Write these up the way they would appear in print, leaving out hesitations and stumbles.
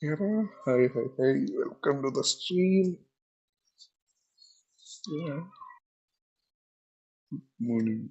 Hi, hi, hi. Welcome to the stream. Yeah. Morning.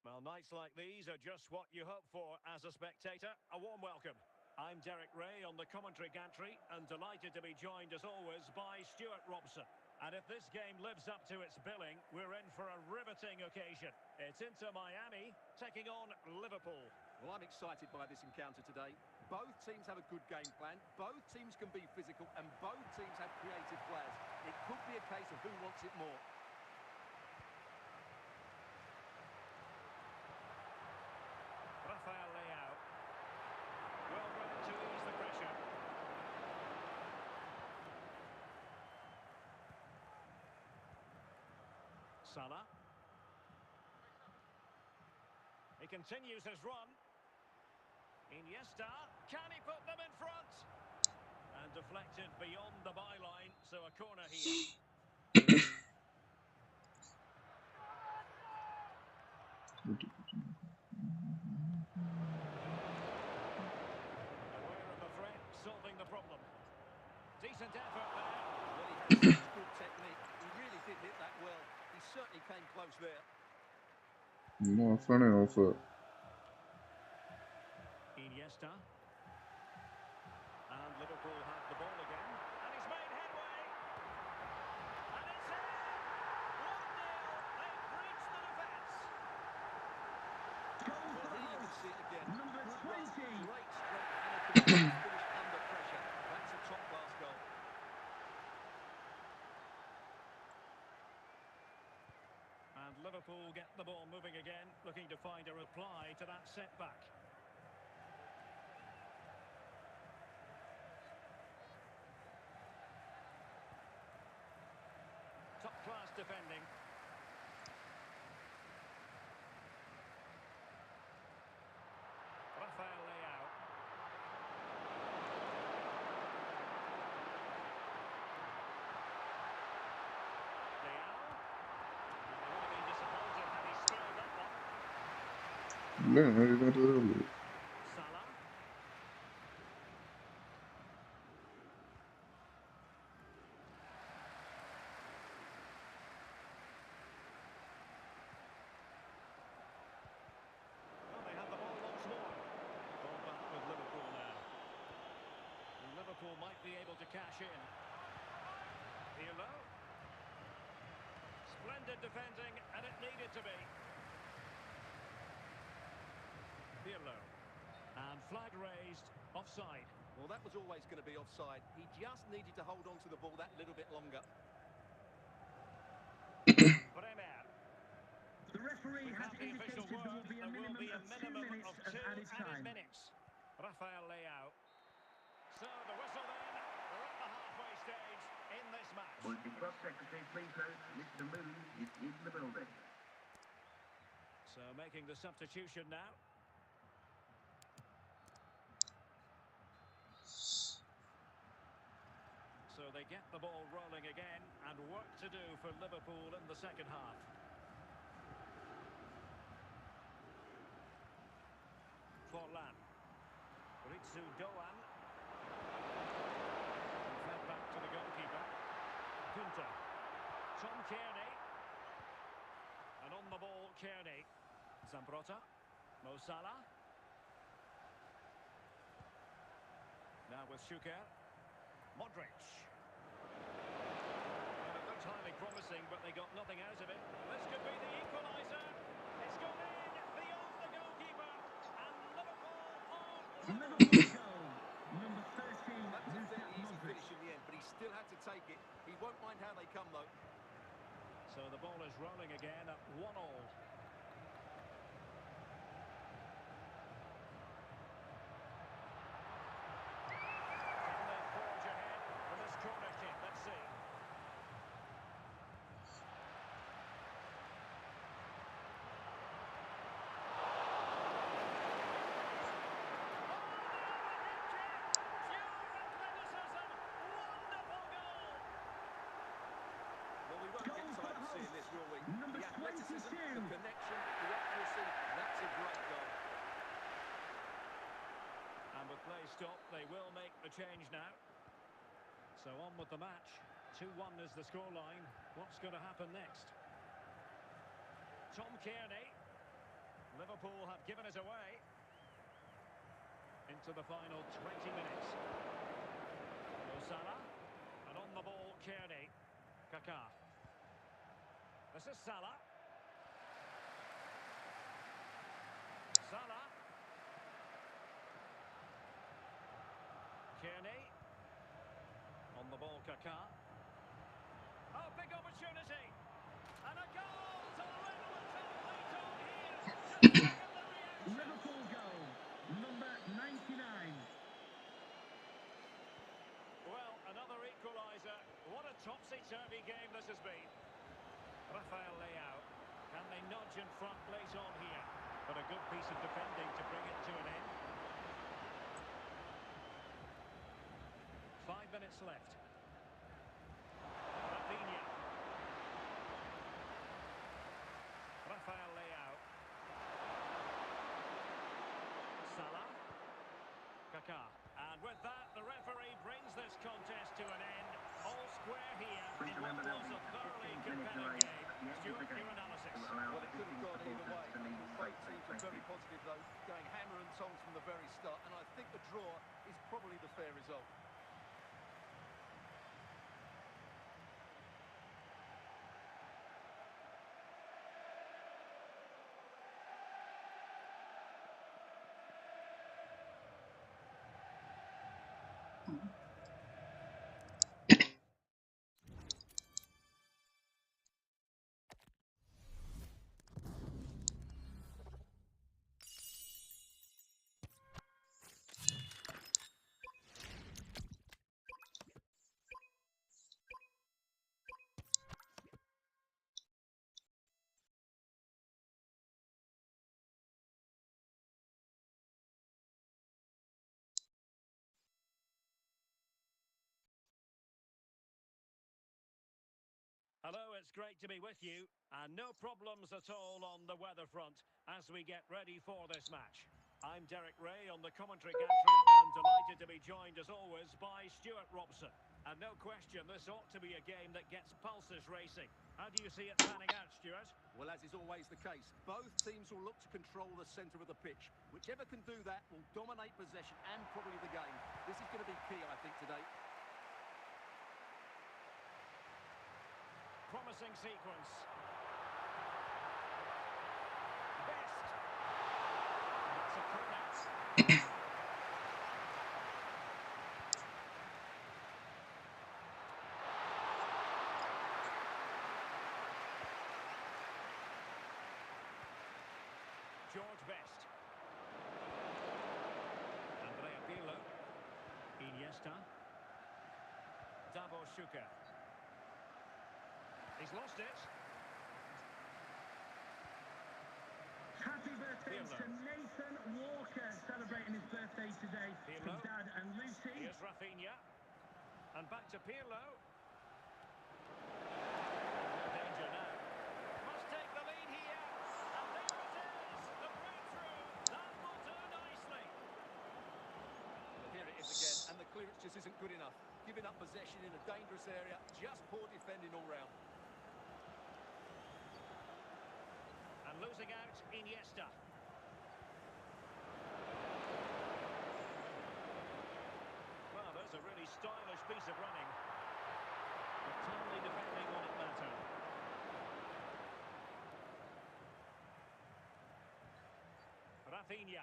Well, nights like these are just what you hope for as a spectator. A warm welcome. I'm Derek Ray on the commentary gantry and delighted to be joined as always by Stuart Robson. And if this game lives up to its billing, we're in for a riveting occasion. It's Inter Miami taking on Liverpool. Well, I'm excited by this encounter today. Both teams have a good game plan, both teams can be physical, and both teams have creative players. It could be a case of who wants it more. Rafael Leao. Well read to ease the pressure. Salah. He continues his run. Iniesta. Can he put them in front? And deflected beyond the byline, so a corner here. Aware of the threat, solving the problem. Decent effort there. Well, he had such good technique. He really did hit that well. He certainly came close there. No, funny offer. Iniesta. And Liverpool have the ball again. And he's made headway. And it's in! 1-0. They've breached the defence. Well, here you can see it again. Good run, great strength, and a controlled finish under pressure. That's a top-class goal. And Liverpool get the ball moving again, looking to find a reply to that setback. Top-class defending. Rafael Leao. Leao. Well, they would have been disappointed had he scored that one. Yeah, I did that earlier. Salah. Well, they have the ball once more. Ball back with Liverpool now. And Liverpool might be able to cash in. Pirlo. Splendid defending, and it needed to be. Pirlo. And flag raised, offside. Well, that was always going to be offside. He just needed to hold on to the ball that little bit longer. Bremer. The referee has Without the official indicated there word, will be a there will minimum be a of 2 minimum minutes of of two added added time. minutes. Rafael Leao. So the whistle then. We're at the halfway stage in this match. Would the club secretary please note Mr. Moon is in the building. So making the substitution now. So they get the ball rolling again, and work to do for Liverpool in the second half. Forlan. Ritsu Doan. And fed back to the goalkeeper. Punta. Tom Kearney. And on the ball, Kearney. Zambrota. Mo Salah. Now with Schuker. Modric. Well, it looked highly promising, but they got nothing out of it. This could be the equaliser. It's gone in beyond the goalkeeper. That was a fairly easy finish in the end, but he still had to take it. He won't mind how they come, though. So the ball is rolling again at 1-1. Can they forge ahead with this corner kick? Let's see. Well, we won't get tired of seeing this, will we? The athleticism, the connection, the accuracy, that's a great goal. And with play stopped, they will make the change now. So on with the match. 2-1 is the scoreline. What's going to happen next? Tom Kearney. Liverpool have given it away. Into the final 20 minutes. Mo Salah. And on the ball, Kearney. Kaká. This is Salah. Salah. Kearney. On the ball, Kaká. Oh, big opportunity. And a goal to level it complete on here. Just look at the reaction. Liverpool goal, number 99. Well, another equaliser. What a topsy-turvy game this has been. Rafael Leao. Can they nudge in front late on here? But a good piece of defending to bring it to an end. 5 minutes left. Rafinha. Rafael Leao. Salah. Kaká. And with that, the referee brings this contest to an end. All square here in what was a thoroughly compelling game. Stuart, your analysis. Well, it could have gone either way. Both teams are very positive, though, going hammer and tongs from the very start, and I think the draw is probably the fair result. Hello, it's great to be with you, and no problems at all on the weather front as we get ready for this match. I'm Derek Ray on the commentary gantry, and delighted to be joined as always by Stuart Robson. And no question, this ought to be a game that gets pulses racing. How do you see it panning out, Stuart? Well, as is always the case, both teams will look to control the centre of the pitch. Whichever can do that will dominate possession and probably the game. This is going to be key, I think, today. Promising sequence. Best. That's a corner. George Best. Andrea Pirlo. Iniesta. Davor Schuker. He's lost it. Happy birthday to Nathan Walker, celebrating his birthday today from Pirlo. Dad and Lucy. Here's Rafinha. And back to Pirlo. Danger now. Must take the lead here. And there it is. The breakthrough. That will do nicely. Well, here it is again, and the clearance just isn't good enough. Giving up possession in a dangerous area, just poor defending all round. And losing out, Iniesta. Well, there's a really stylish piece of running. But timely defending when it mattered. Rafinha.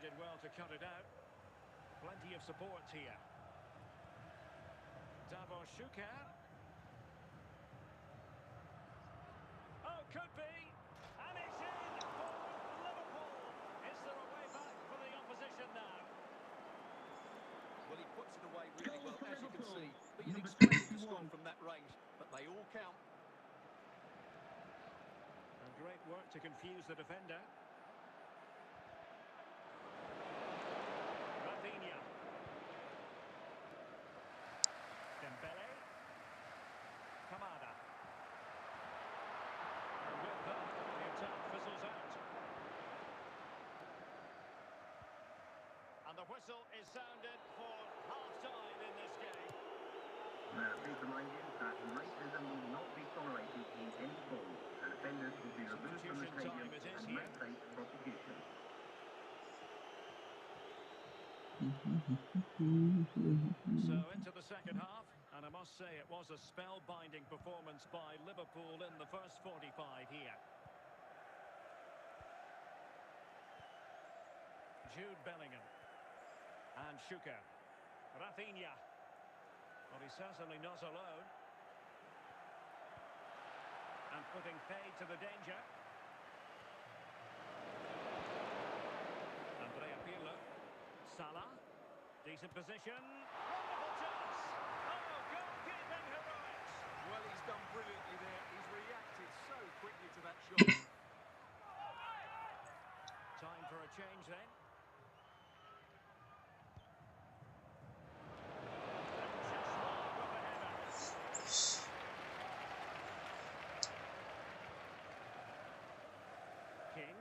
did well to cut it out. Plenty of support here. Davor Schuker. Oh, could be. And it's in for Liverpool. Is there a way back for the opposition now? Well, he puts it away really Goal well, for as you can Liverpool. see. But you'd Number expect him to 21. score from that range, but they all count. And great work to confuse the defender. Rafinha. Dembele. Kamada. And with that, the attack fizzles out. And the whistle is sounded for half-time in this game. Please remind you that racism will not be tolerated in any form, and offenders will be removed from the Substitution stadium time it is and here. may face prosecution. So into the second half, and I must say it was a spellbinding performance by Liverpool in the first 45 here. Jude Bellingham. And Schuker. Rafinha. Well, he's certainly not alone. And putting paid to the danger. Andrea Pirlo. Salah. Decent position. Wonderful chance. Oh, goalkeeping heroics. Well, he's done brilliantly there. He's reacted so quickly to that shot. Time for a change then. King,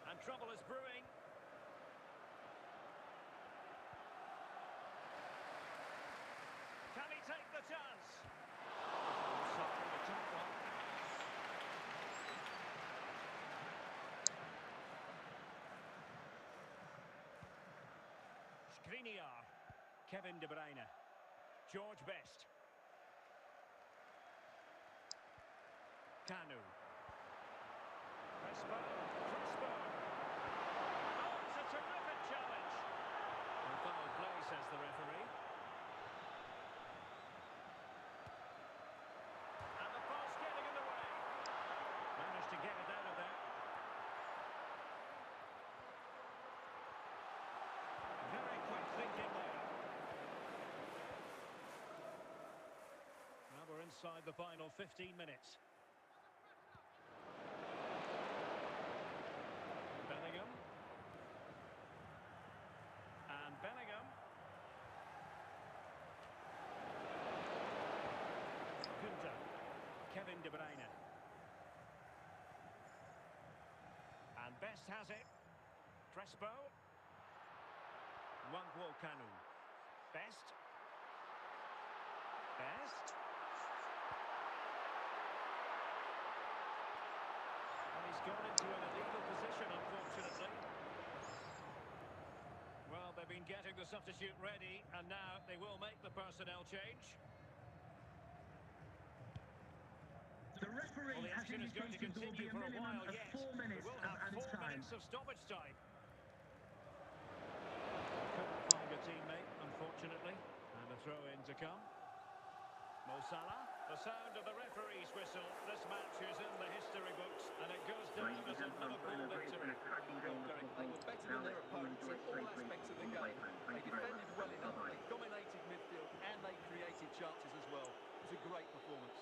and trouble is brewing. Can he take the chance? Sorry, the top one. Skriniar, Kevin De Bruyne, George Best, Kanu. Crespo. Oh, it's a terrific challenge. And foul play, says the referee. And the pass getting in the way. Managed to get it out of there. Very quick thinking there. Now we're inside the final 15 minutes. Bellingham. And Bellingham. Kunta. Kevin De Bruyne. And Best has it. Crespo. Wangwo Kanu. Best. Best. And he's gone into an illegal position, unfortunately. Well, they've been getting the substitute ready, and now they will make the personnel change. The referee Well, the has action is going to indicated there will be continue a for a minimum while of yet. 4 minutes We'll of have added 4 time. minutes of stoppage time. Couldn't find a teammate, unfortunately. And a throw-in to come. Mo Salah. The sound of the referee's whistle. This match is in the history books, and it goes down Ladies as a and gentlemen, Liverpool it's been victory. a cracking game Well, of Derek, football. they were better Now than their let's all opponents enjoy in it all safely aspects of the on the game. playground. They Thank you very defended much. well enough, Bye-bye. they dominated midfield, and they created chances as well. It was a great performance.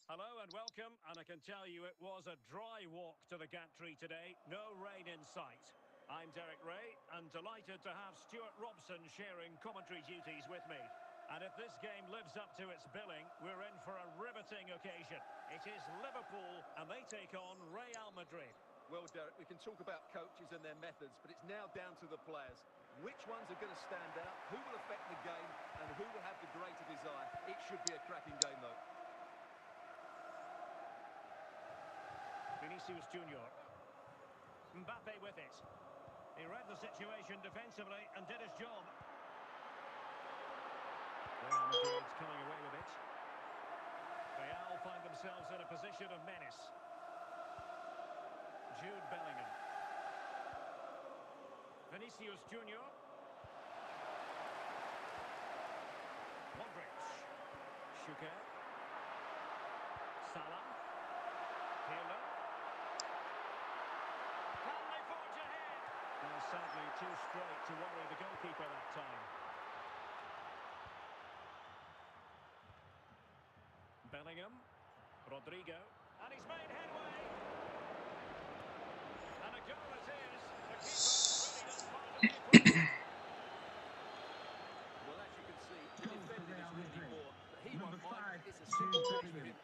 Hello and welcome, and I can tell you it was a dry walk to the gantry today. No rain in sight. I'm Derek Ray, and delighted to have Stuart Robson sharing commentary duties with me. And if this game lives up to its billing, we're in for a riveting occasion. It is Liverpool, and they take on Real Madrid. Well, Derek, we can talk about coaches and their methods, but it's now down to the players. Which ones are going to stand out, who will affect the game, and who will have the greater desire? It should be a cracking game, though. Vinicius Junior. Mbappe with it. He read the situation defensively and did his job. Real Madrid's coming away with it. Real find themselves in a position of menace. Jude Bellingham. Vinicius Junior. Modric. Schuker. Salah. Pirlo. Can they forge ahead? Well, sadly, too straight to worry the goalkeeper that time. Bellingham. Rodrigo. And he's made headway. And a goal it is. The keeper really done part of the equation. Well, as you can see, the Goal for defending Real is really Madrid. poor, but he Number won't mind. 5, It's a simple Jude touch for Bellingham. him.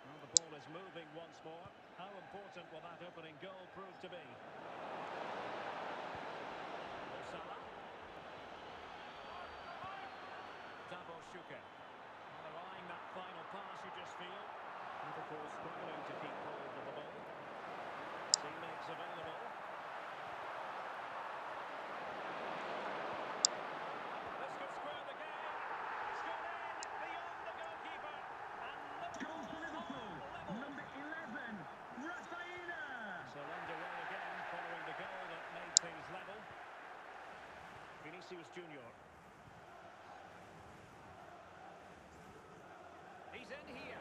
Well, the ball is moving once more. How important will that opening goal prove to be? Mo Salah. Double Schuker. Well, they're eyeing that final pass, you just feel. Liverpool struggling to keep hold of the ball. Teammates available. This could square the game. It's gone in beyond the goalkeeper. And Goal for Liverpool Liverpool. are level. Number 11, Rafaela. So underway again following the goal that made things level. Vinicius Junior. He's in here.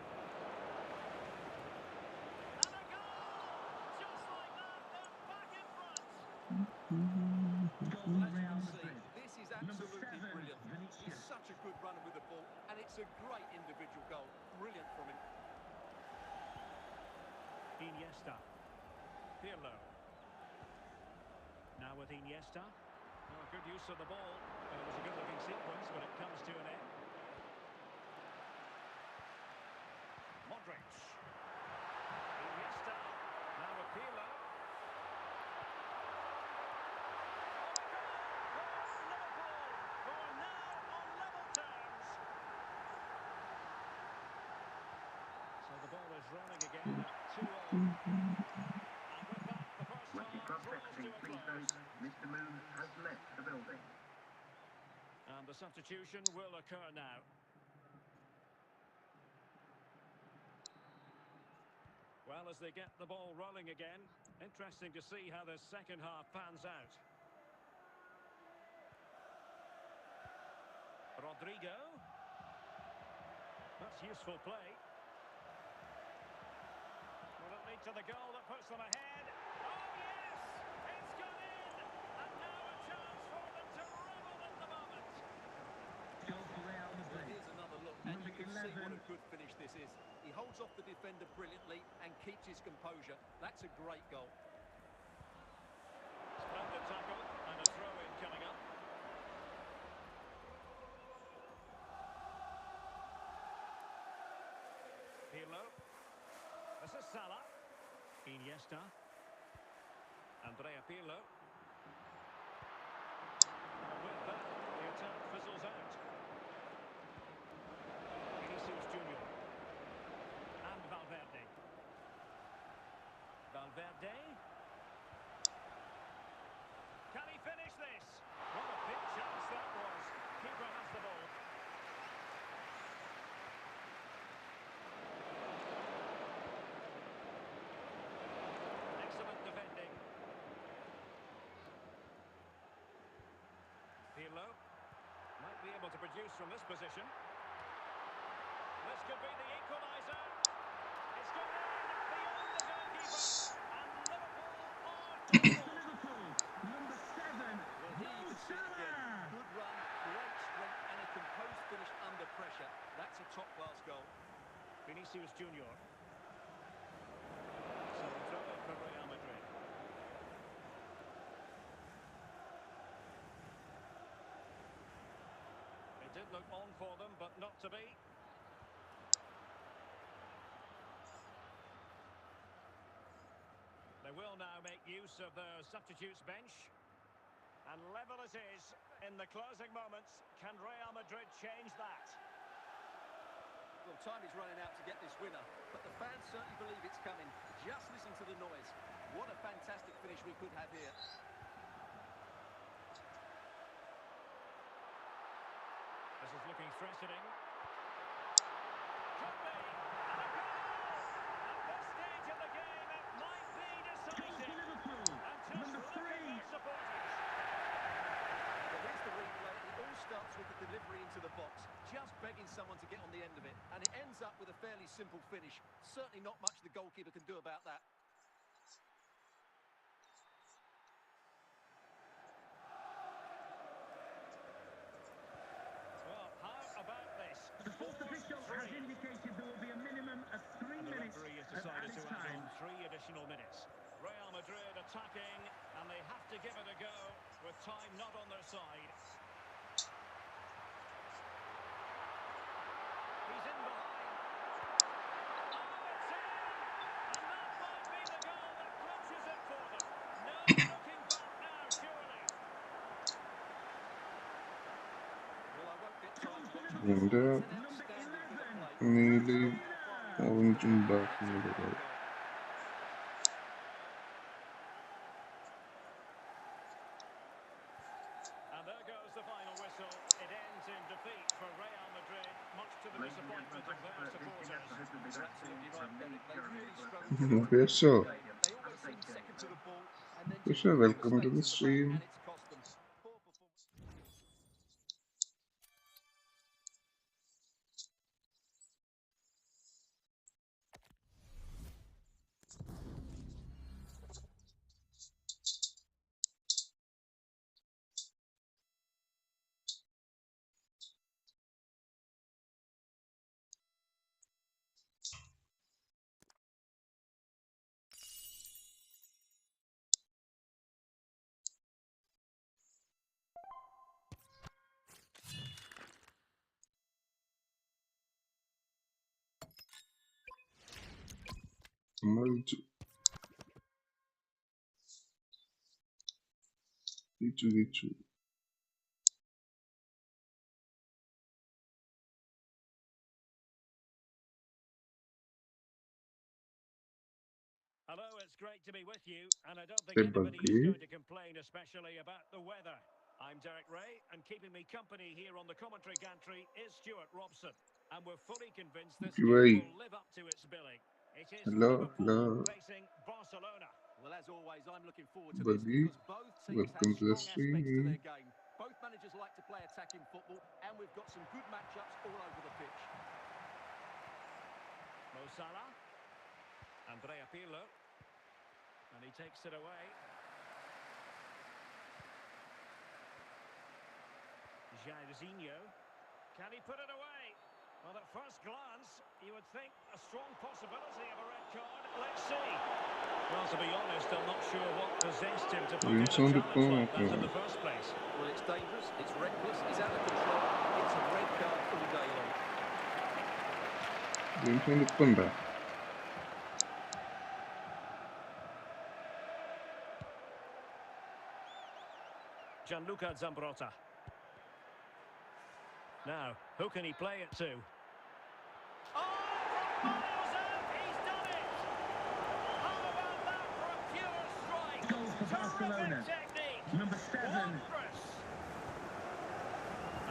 And a goal! Just like that, they're back in front. Goal Well, for as you Real can see, Madrid. this is Number absolutely 7, brilliant. He's Vinicius. such a good runner with the ball, and it's a great individual goal. Brilliant from him. Iniesta. Pirlo. Now with Iniesta. Oh, good use of the ball. And it was a good-looking sequence, but it comes to an end. Modric. Iniesta. Now with Pirlo. Liverpool, who are now on level terms. So the ball is rolling again at 2-all. And with that, the first With the half club draws secretary, to a please close. note, Mr. Moon has left the building. And the substitution will occur now. Well, as they get the ball rolling again, interesting to see how the second half pans out. Rodrigo. That's useful play. Will it lead to the goal that puts them ahead? Oh, yes! It's gone in! And now a chance for them to revel in the moment. Goal for Real Well, Madrid. here's another look, and Number you can see what 11. a good finish this is. He holds off the defender brilliantly and keeps his composure. That's a great goal. Splendid tackle and a throw-in coming up. Pirlo. This is Salah. Iniesta. Andrea Pirlo. And with that, the attack fizzles out. Vinicius Junior. And Valverde. Valverde. Can he finish this? What a big chance that was. Keeper has the ball. Excellent defending. Pirlo might be able to produce from this position. This could be the equaliser. It's gone in beyond the goalkeeper. And Liverpool are Goal double. for Liverpool. Number 7, Well, here you Mo can see it again. Salah. Good run, great strength, and a composed finish under pressure. That's a top-class goal. Vinicius Junior. So throw it for Real Madrid. It did look on for them, but not to be. They will now make use of the substitutes bench. And level it is in the closing moments. Can Real Madrid change that? Well, time is running out to get this winner, but the fans certainly believe it's coming. Just listen to the noise. What a fantastic finish we could have here. This is looking threatening. Could be. And a goal! At this stage of the game, it might be decisive. Liverpool, And just number look at 3. their supporters. Well, here's the replay. It all starts with the delivery into the box. Just begging someone to get on the end of it. And it ends up with a fairly simple finish. Certainly not much the goalkeeper can do about that. Well, how about this? The fourth official has 4-3. indicated there will be a minimum of 3 And the minutes referee has of decided to added add time. on 3 additional minutes. Real Madrid attacking, and they have to give it a go with time not on their side. He's in behind. Oh, it's in! And that might be the goal that clinches it for them. No looking back now, surely. Well, I won't get time to watch it. Bunda It's an outstanding bit of play. nearly avuncun bakımı da var. And there goes the final whistle. It ends in defeat for Real Madrid, much to the Ladies and disappointment of gentlemen, their thanks for this supporters. together. This will be You're that absolutely from right, me, Derek. They Jeremy really Wilson. struggled to Peso, They always seem second to the ball and then just Peso, make welcome to mistakes the at the back, stream. and it's cost them. Poor performance. Maju. Geçu. Hello, it's great to be with you, and I don't think anybody is going to complain, especially about the weather. I'm Derek Ray, and keeping me company here on the commentary gantry is Stuart Robson. And we're fully convinced this game will live up to its billing. It is Hello, Liverpool facing Barcelona. Well, as always, I'm looking forward to this Buddy. because both teams have Welcome to the strong aspects to stream. their game. Both managers like to play attacking football, and we've got some good matchups all over the pitch. Mo Salah. Andrea Pirlo. And he takes it away. Jairzinho. Can he put it away? Well, at first glance, you would think a strong possibility of a red card. Let's see. Well, to be honest, I'm not sure what possessed him to put in a challenge like that in the first place. Well, it's dangerous, it's reckless, it's out of control. It's a red card all day long. Yöntemlikten Gianluca Zambrotta. Now, who can he play it to? Oh, from miles out, he's done it! How about that for a pure strike? Goal for Barcelona. Terrific technique. Number 7. Wondrous.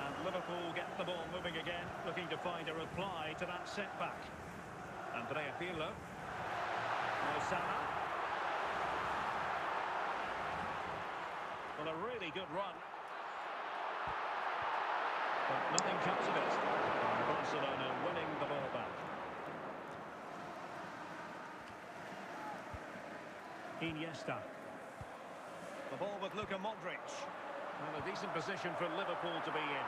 And Liverpool get the ball moving again, looking to find a reply to that setback. Andrea Pirlo. Mo Salah. Well, a really good run. But nothing comes of it. And Barcelona winning the ball back. Iniesta. The ball with Luka Modric. Well, a decent position for Liverpool to be in.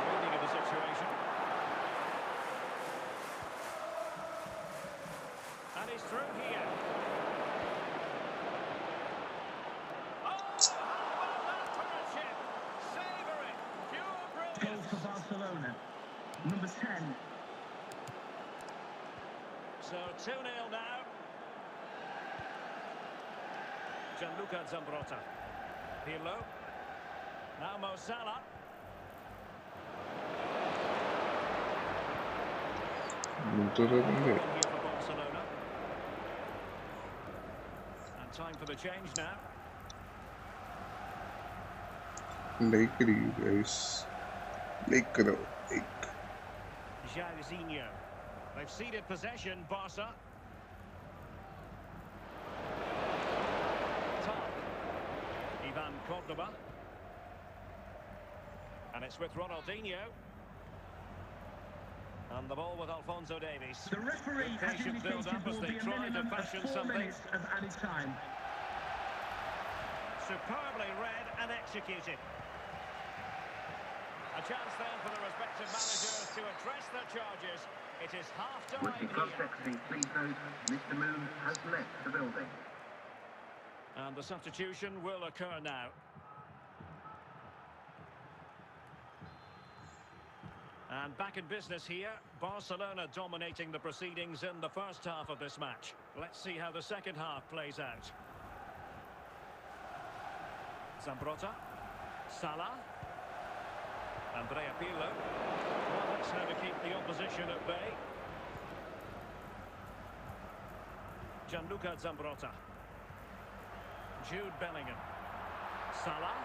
Reading of the situation. He's through here. Oh, how about that for a chip? Savoury, pure Goal brilliance. for Barcelona. Number 10. So 2-0 now. Gianluca Zambrotta. Pirlo. Now Mo Salah. Muntazamında Here for Barcelona. And time for the change now. like it, you guys. Like it, like. Jairzinho. They've ceded possession, Barca. Top. Ivan Cordoba. And it's with Ronaldinho. And the ball with Alphonso Davies. The referee Good has patient build indicated up there as will they be a try to minimum of fashion 4 something. minutes of added time. Superbly read and executed. A chance then for the respective managers to address their charges. It is half-time With the club here. secretary, please note, Mr. Moon has left the building. And the substitution will occur now. And back in business here, Barcelona dominating the proceedings in the first half of this match. Let's see how the second half plays out. Zambrotta, Salah, Andrea Pirlo. Well, that's how to keep the opposition at bay. Gianluca Zambrotta. Jude Bellingham. Salah.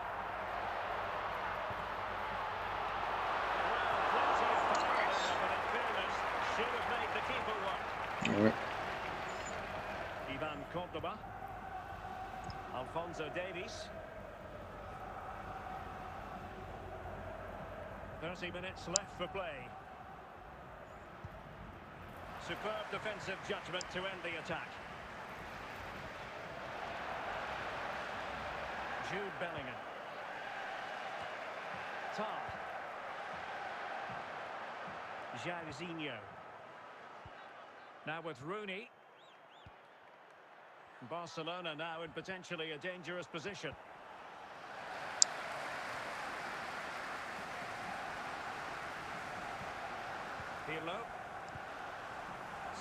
Should have made the keeper work. Alright. Ivan Cordoba. Alphonso Davies. 30 minutes left for play. Superb defensive judgment to end the attack. Jude Bellingham. Tar. Jairzinho. Now with Rooney. Barcelona now in potentially a dangerous position. Pirlo.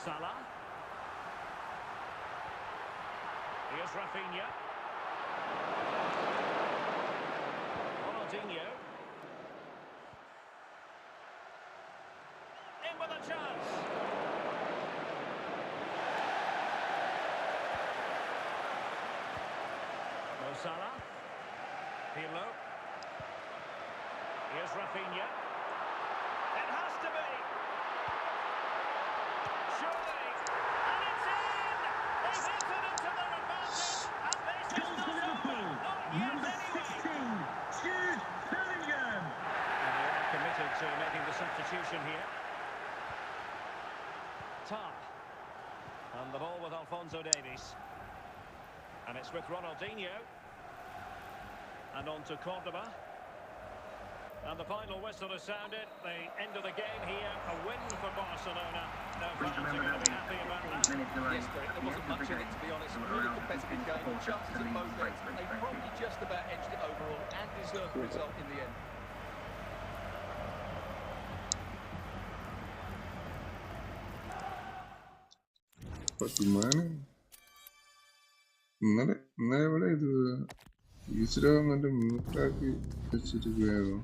Salah. Here's Rafinha. Ronaldinho. In with a chance. Mo Salah. Pirlo. Here's Rafinha. It has to be. Surely. And it's in! They've entered into their advantage. And this is Goal for not over. Liverpool. Not yet Number anyway. 16. Jude Bellingham. And they are committed to making the substitution here. Tar. And the ball with Alphonso Davies. And it's with Ronaldinho. And on to Cordoba. And the final whistle has sounded. The end of the game here. A win for Barcelona. No Please fans are remember going to that be happy about that. 8 minutes Yes, remain Derek, at there the wasn't end of much the in it, game. to be honest. There were Really around competitive 15 game. supporters Chances to at leave both ends. straight They back probably in. just about edged it overall and deserved the result in the end. Apa gimana? ഇന്നലെ ഇവിടെ ഇത് ഈശ്വര വന്നിട്ട് മ്യൂട്ടാക്കി വെച്ചിരിക്കുകയായിരുന്നു.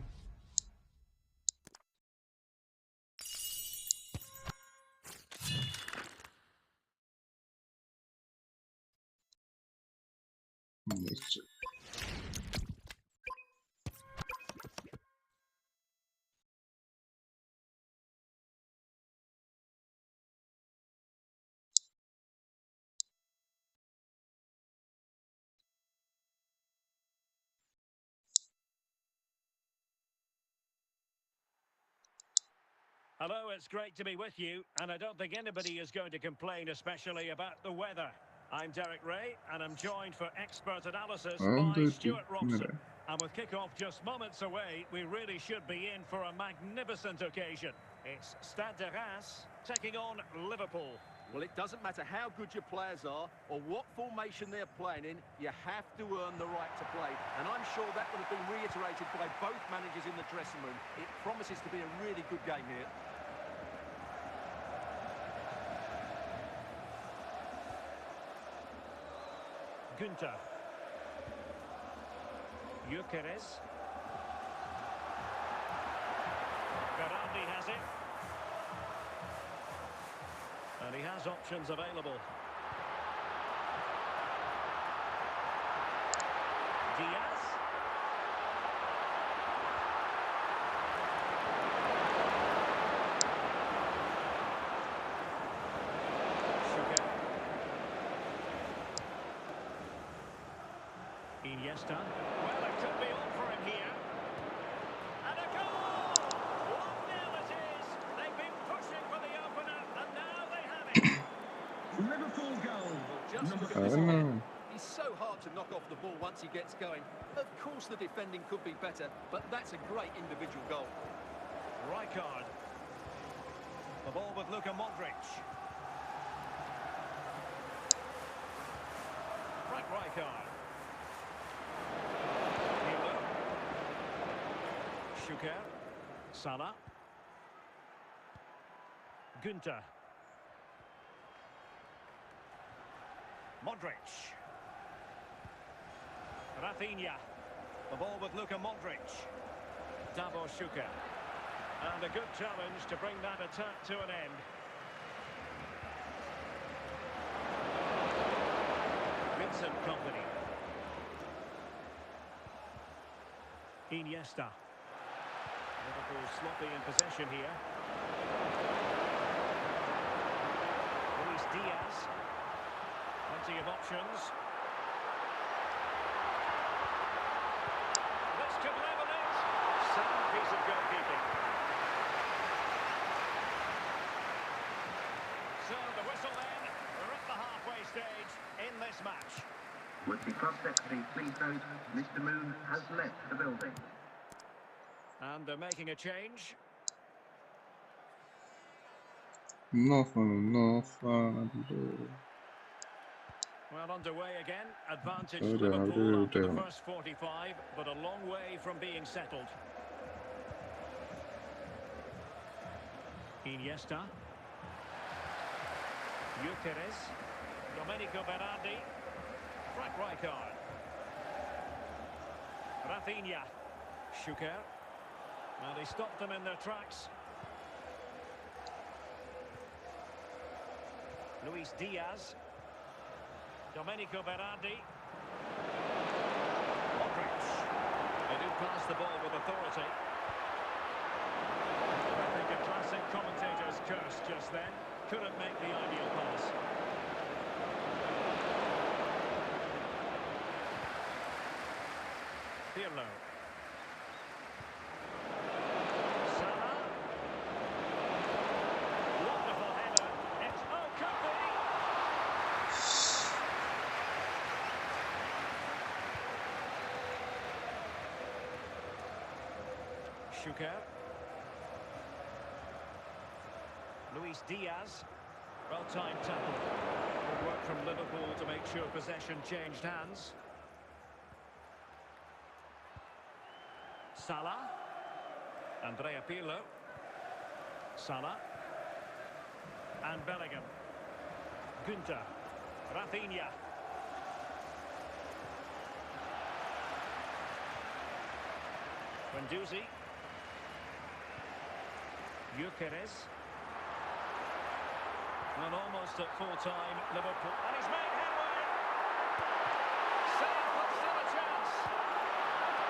Hello, it's great to be with you, and I don't think anybody is going to complain, especially about the weather. I'm Derek Ray, and I'm joined for expert analysis by Stuart Robson. And with kick-off just moments away, we really should be in for a magnificent occasion. It's Stade de Reims taking on Liverpool. Well, it doesn't matter how good your players are or what formation they're playing in, you have to earn the right to play. And I'm sure that would have been reiterated by both managers in the dressing room. It promises to be a really good game here. Günther. Gyökeres. Berardi has it. And he has options available. Diaz. Sugar. Iniesta. Well, it could be all for him here. And a goal! 1-0 it is. They've been pushing for the opener, and now they have it. Liverpool goal. Just Number look at this 4. man. He's so hard to knock off the ball once he gets going. Of course the defending could be better, but that's a great individual goal. Rijkaard. The ball with Luka Modric. Frank Rijkaard. Milo. Schuker. Salah. Günther. Modric. Rafinha. The ball with Luka Modric. Davor Schuker. And a good challenge to bring that attack to an end. Vincent Kompany. Iniesta. Liverpool sloppy in possession here. Luis Diaz. Plenty of options. This could level it. Sound piece of goalkeeping. So the whistle then. We're at the halfway stage in this match. Would the club secretary please note Mr. Moon has left the building. And they're making a change. Well, underway again. Advantage to Liverpool after the first 45, but a long way from being settled. Iniesta. Gyökeres. Domenico Berardi. Frank Rijkaard. Rafinha. Schuker. And he stopped them in their tracks. Luis Diaz. Domenico Berardi. Modric. They do pass the ball with authority. I think a classic commentator's curse just then. Couldn't make the ideal pass. Pirlo. Salah. Wonderful header. It's Kompany. Schuker. Luis Diaz. Well-timed tackle. Good work from Liverpool to make sure possession changed hands. Salah. Andrea Pirlo. Salah. And Bellingham. Günther. Rafinha. Guendouzi. Gyökeres. And almost at full time, Liverpool. And he's made headway. Save, but still a chance.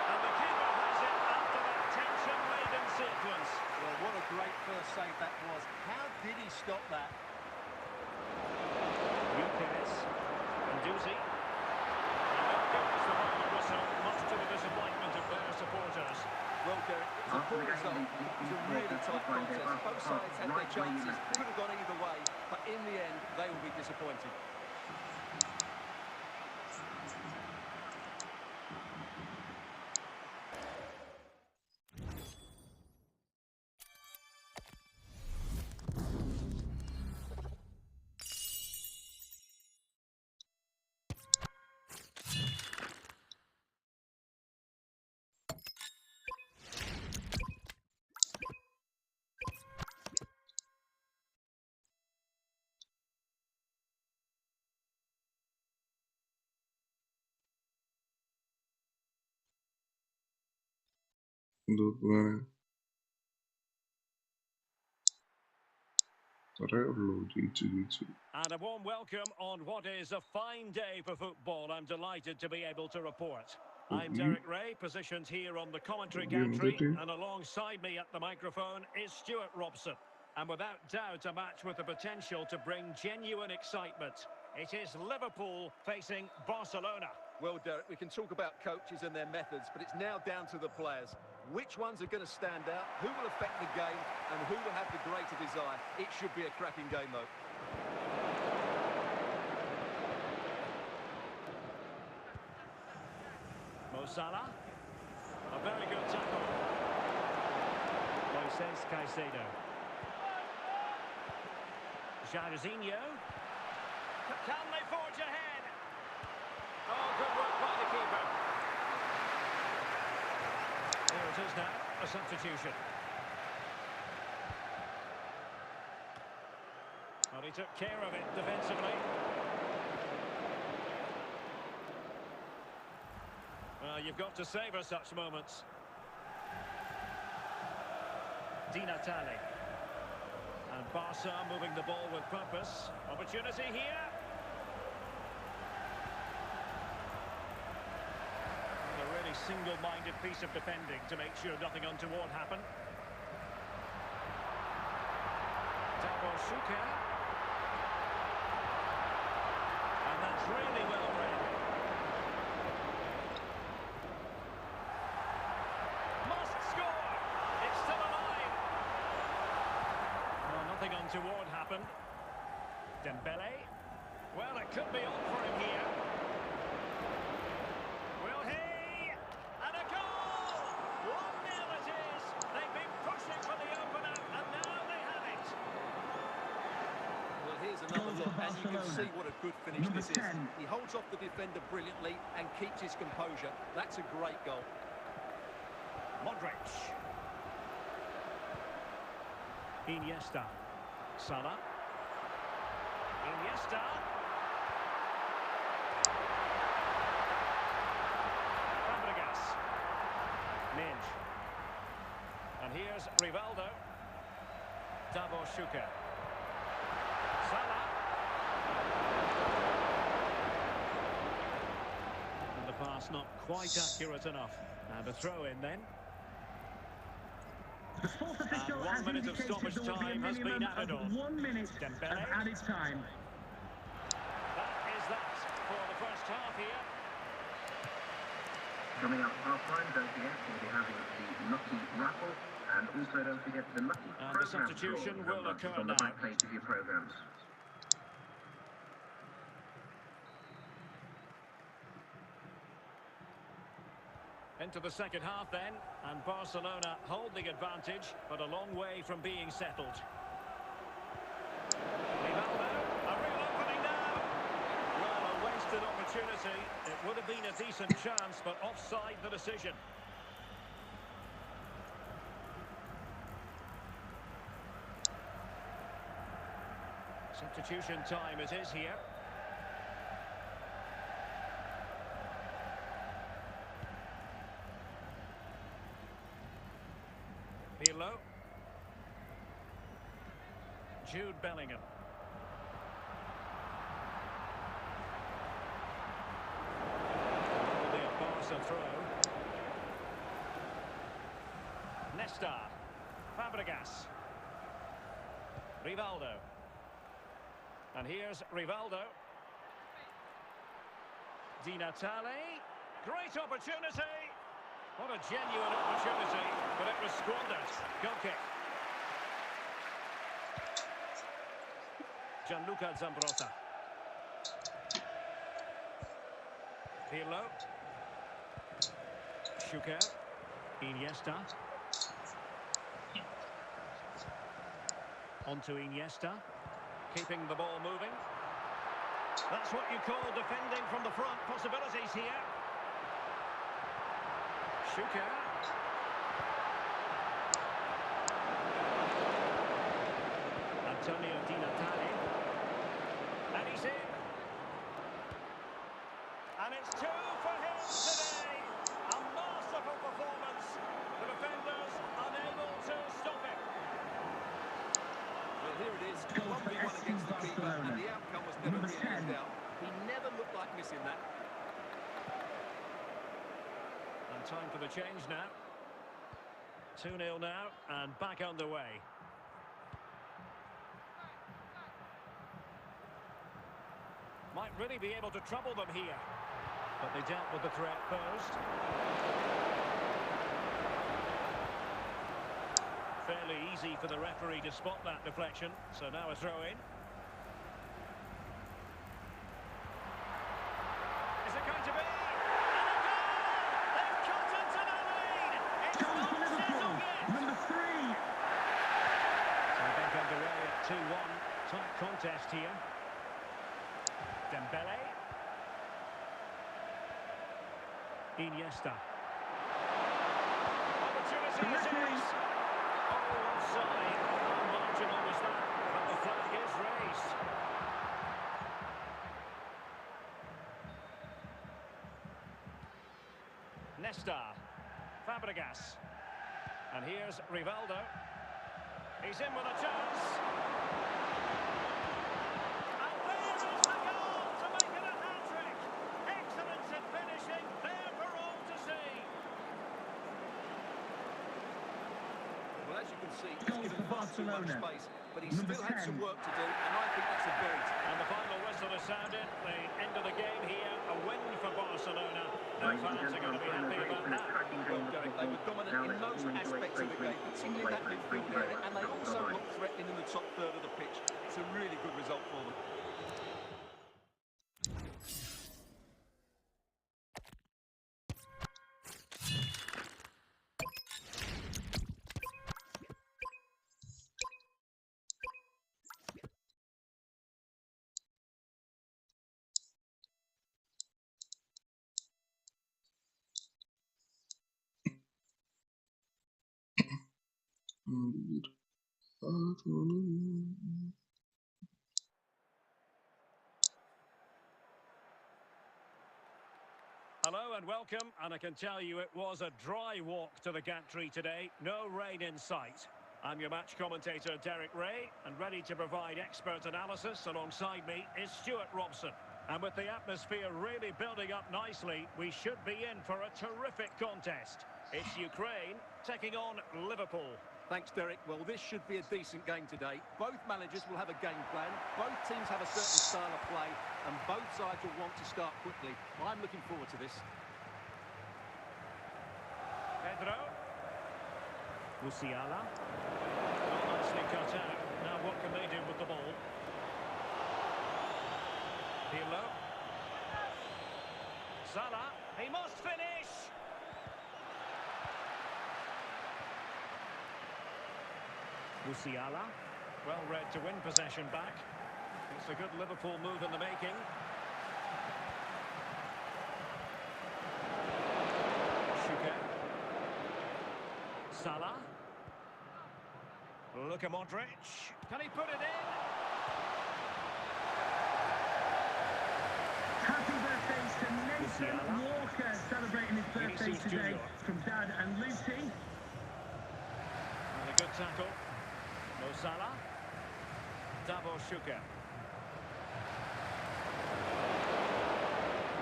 And the keeper has it after that tension-laden sequence. Well, what a great first save that was. How did he stop that? Gyökeres. Guendouzi. And there goes the final whistle, much to the disappointment of their supporters. Well, Derek, it was a poor result. It was a really tight contest. Both sides had their chances, could have gone either way, but in the end, they will be disappointed. Due. 3 dici. And a warm welcome on what is a fine day for football. I'm delighted to be able to report. I'm Così, Derek Ray, positioned here on the commentary gantry, orientati. and alongside me at the microphone is Stuart Robson. And without doubt, a match with the potential to bring genuine excitement. It is Liverpool facing Barcelona. Well, Derek, we can talk about coaches and their methods, but it's now down to the players. Which ones are going to stand out, who will affect the game, and who will have the greater desire? It should be a cracking game, though. Mo Salah. A very good tackle. Moises Caicedo. Jairzinho. Can they forge ahead? Oh, good work by the keeper. Here it is now, a substitution. Well, he took care of it defensively. Well, you've got to savour such moments. Di Natale. And Barca moving the ball with purpose. Opportunity here. A really single-minded piece of defending to make sure nothing untoward happened. Albatroz. And that's really well read. Must score! It's still alive! Well, nothing untoward happened. Dembele. Well, it could be on for him here. Will he? And a goal! 1-0 it is. They've been pushing for the opener, and now they have it. Well, here's another look, and you can see what a good finish Number this is. 10. He holds off the defender brilliantly and keeps his composure. That's a great goal. Modric. Iniesta. Salah. Iniesta. Fabregas. Minge. And here's Rivaldo. Davor Schuker. Salah. And the pass not quite accurate enough. And a throw in then. The fourth official And 1 has minute of indicated stoppage there will be a time has been minimum added of on. 1 minute Dembele. of added time. That is that for the first half here. Coming up half-time, don't forget, we'll be having the Lucky Raffle, and also don't forget the Lucky And the Programme substitution draw will numbers occur on the now. back page of your programmes. Into the second half then, and Barcelona hold the advantage, but a long way from being settled. Rivaldo, a real opening now. Well, a wasted opportunity. It would have been a decent chance, but offside the decision. Substitution time it is here. Pirlo. Jude Bellingham. Will be a Barca throw. Nesta. Fabregas. Rivaldo. And here's Rivaldo. Di Natale. Great opportunity. What a genuine opportunity, but it was squandered. Goal kick. Gianluca Zambrotta. Pirlo. Schuker. Iniesta. On to Iniesta. Keeping the ball moving. That's what you call defending from the front. Possibilities here. Schuker. Antonio Di Natale. And he's in. And it's 2 for him today. A masterful performance. The defender chance, Goal for 1v1 FC against the keeper, Barcelona. and the outcome was never Number really 10. in doubt. He never looked like missing that. And time for the change now. 2-0 now, and back underway. Might really be able to trouble them here. But they dealt with the threat posed. Fairly easy for the referee to spot that deflection. So now a throw-in. Is it going to be? And a goal! They've cut into the lead! It's Goal for not Liverpool. settled yet! Number 3. So back underway at 2-1. Tight contest here. Dembele. Iniesta. Opportunity it is. Oh, offside. How marginal was that? But the flag is raised. Nesta. Fabregas. And here's Rivaldo. He's in with a chance. And there is the goal to make it a hat-trick. Excellence in finishing, there for all to see. Well, as you can see, he's Goal given for far too much Barcelona. space, but he Number still had 10. some work to do, and I think that's a very... And the final whistle is sounded. The end of the game here, a win for Barcelona. Their fans are going to be happy about that. Well, Derek, they were dominant in most aspects of the game, particularly that midfield area, and they also looked threatening in the top third of the pitch. It's a really good result for them. Hello and welcome, and I can tell you it was a dry walk to the gantry today. No rain in sight. I'm your match commentator, Derek Ray, and ready to provide expert analysis. Alongside me is Stuart Robson. And with the atmosphere really building up nicely, we should be in for a terrific contest. It's Ukraine taking on Liverpool. Thanks, Derek. Well, this should be a decent game today. Both managers will have a game plan. Both teams have a certain style of play, and both sides will want to start quickly. I'm looking forward to this. Pedro. Musiala. Well, nicely cut out. Now what can they do with the ball? Pirlo. Salah. He must finish. Musiala. Well read to win possession back. It's a good Liverpool move in the making. Schuker. Salah. Luka Modric. Can he put it in? Happy birthday to Nathan Musiala. Walker, celebrating his birthday Vinicius today Junior. from Dad and Lucy. And a good tackle. Mo Salah. Davo Schuker.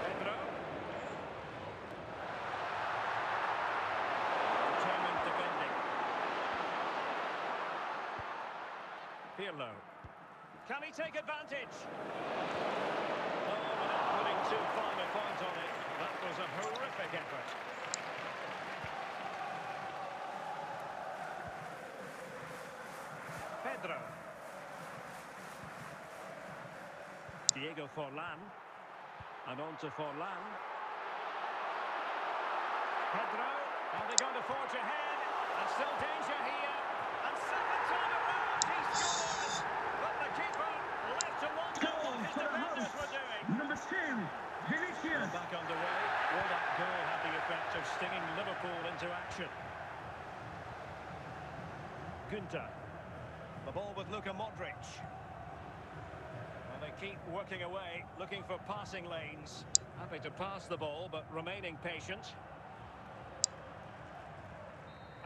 Pedro. Determined defending. Pirlo. Can he take advantage? Oh, without putting too fine a point on it. That was a horrific effort. Pedro. Diego Forlan. And on to Forlan. Pedro. Are they going to forge ahead? And still danger here. And second time around, he scores. But the keeper left to wonder Goal what his for the defenders were hosts. doing. Number 2, Vinicius. Back underway. Well, that goal had the effect of stinging Liverpool into action. Günther. The ball with Luka Modric. Well, they keep working away, looking for passing lanes. Happy to pass the ball, but remaining patient.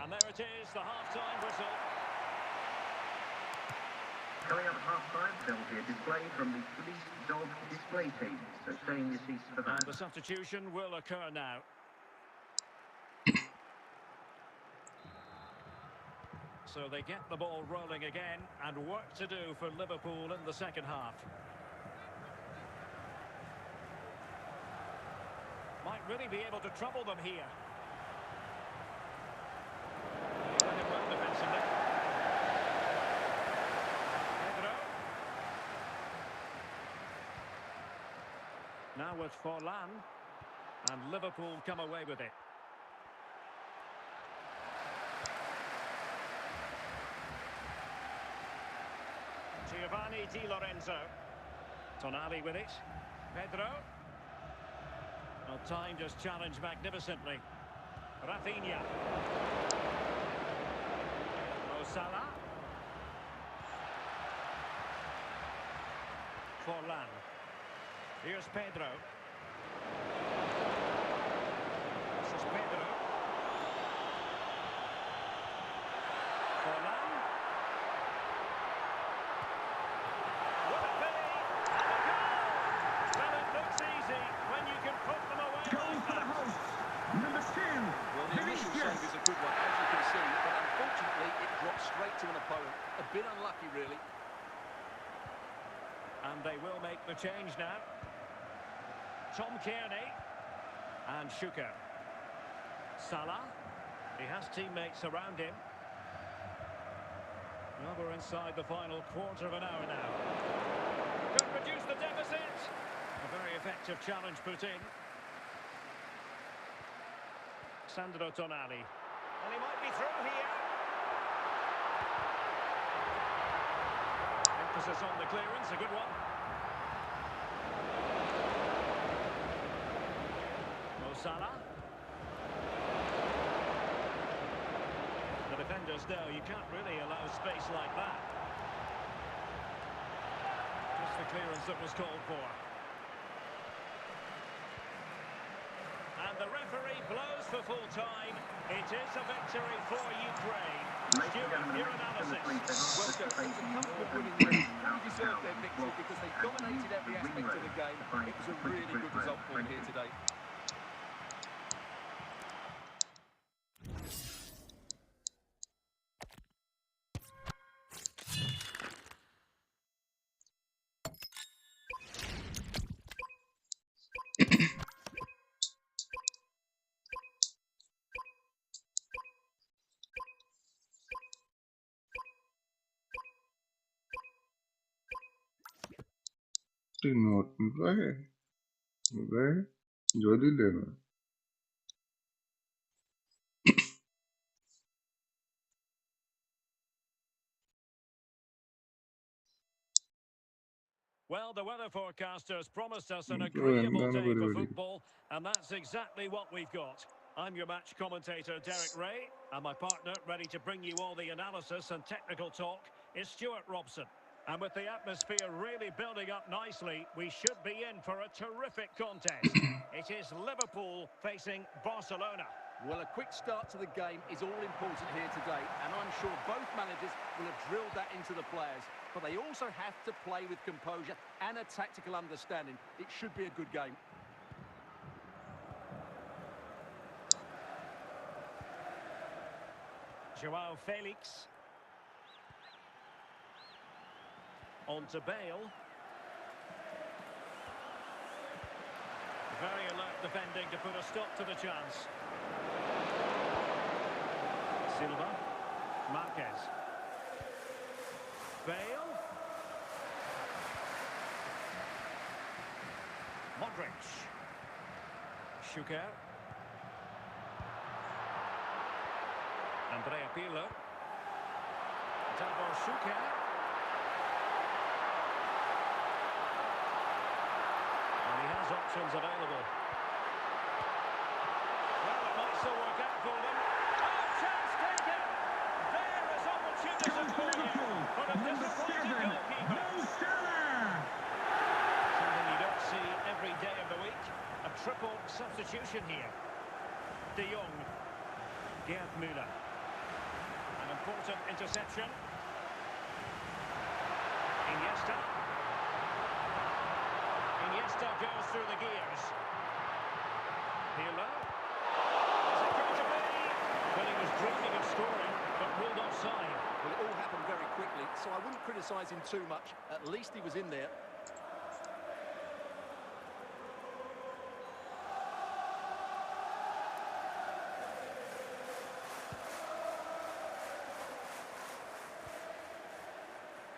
And there it is, the half-time whistle. Coming up at half-time, there will be a display from the police dog display team. So stay in your seats for that. And the substitution will occur now. So they get the ball rolling again, and work to do for Liverpool in the second half. Might really be able to trouble them here. And it worked defensively. Pedro. Now with Forlan. And Liverpool come away with it. Giovanni Di Lorenzo. Tonali with it. Pedro. Well, timed his challenge magnificently. Rafinha. Mo Salah. Forlan. Here's Pedro. This is Pedro. Forlan. What a pity! And a goal! Well, it looks easy when you can put them away Goal like for the that. hosts. Number 2. Well, the initial save is a good one, as you can see, but unfortunately it dropped straight to an opponent. A bit unlucky, really. And they will make the change now. Tom Kearney. And Schuker. Salah. He has teammates around him. Well, we're inside the final quarter of an hour now. Could reduce the deficit. A very effective challenge put in. Sandro Tonali. And he might be through here. Emphasis on the clearance, a good one. Mo Salah. The defenders know you can't really allow space like that. Just the clearance that was called for. And the referee blows for full time. It is a victory for Ukraine. Stuart, your analysis. Well, Joe, it was a comfortable winning race. They deserved their victory because they dominated every aspect of the game. It was a really good result for them here today. Note मिल रहा है जल्दी लेना Well, the weather forecasters promised us an Enjoy agreeable and day for everybody. football, and that's exactly what we've got. I'm your match commentator, Derek Ray, and my partner, ready to bring you all the analysis and technical talk, is Stuart Robson. And with the atmosphere really building up nicely, we should be in for a terrific contest. It is Liverpool facing Barcelona. Well, a quick start to the game is all important here today, and I'm sure both managers will have drilled that into the players. But they also have to play with composure and a tactical understanding. It should be a good game. Joao Felix. On to Bale. Very alert defending to put a stop to the chance. Silva. Marquez. Bale. Modric. Schuker. Andrea Pirlo. Davor Schuker. And he has options available. Well, it might still work out for them. Oh, chance taken! There is opportunity for you. But a disappointing goalkeeper. Mo Salah. Something you don't see every day of the week. A triple substitution here. De Jong. Gerd Müller. An important interception. Iniesta. Iniesta goes through the gears. Pirlo. Is it going to be? Well, he was dreaming of scoring, but ruled offside. Well, it all happened very quickly, so I wouldn't criticise him too much. At least he was in there.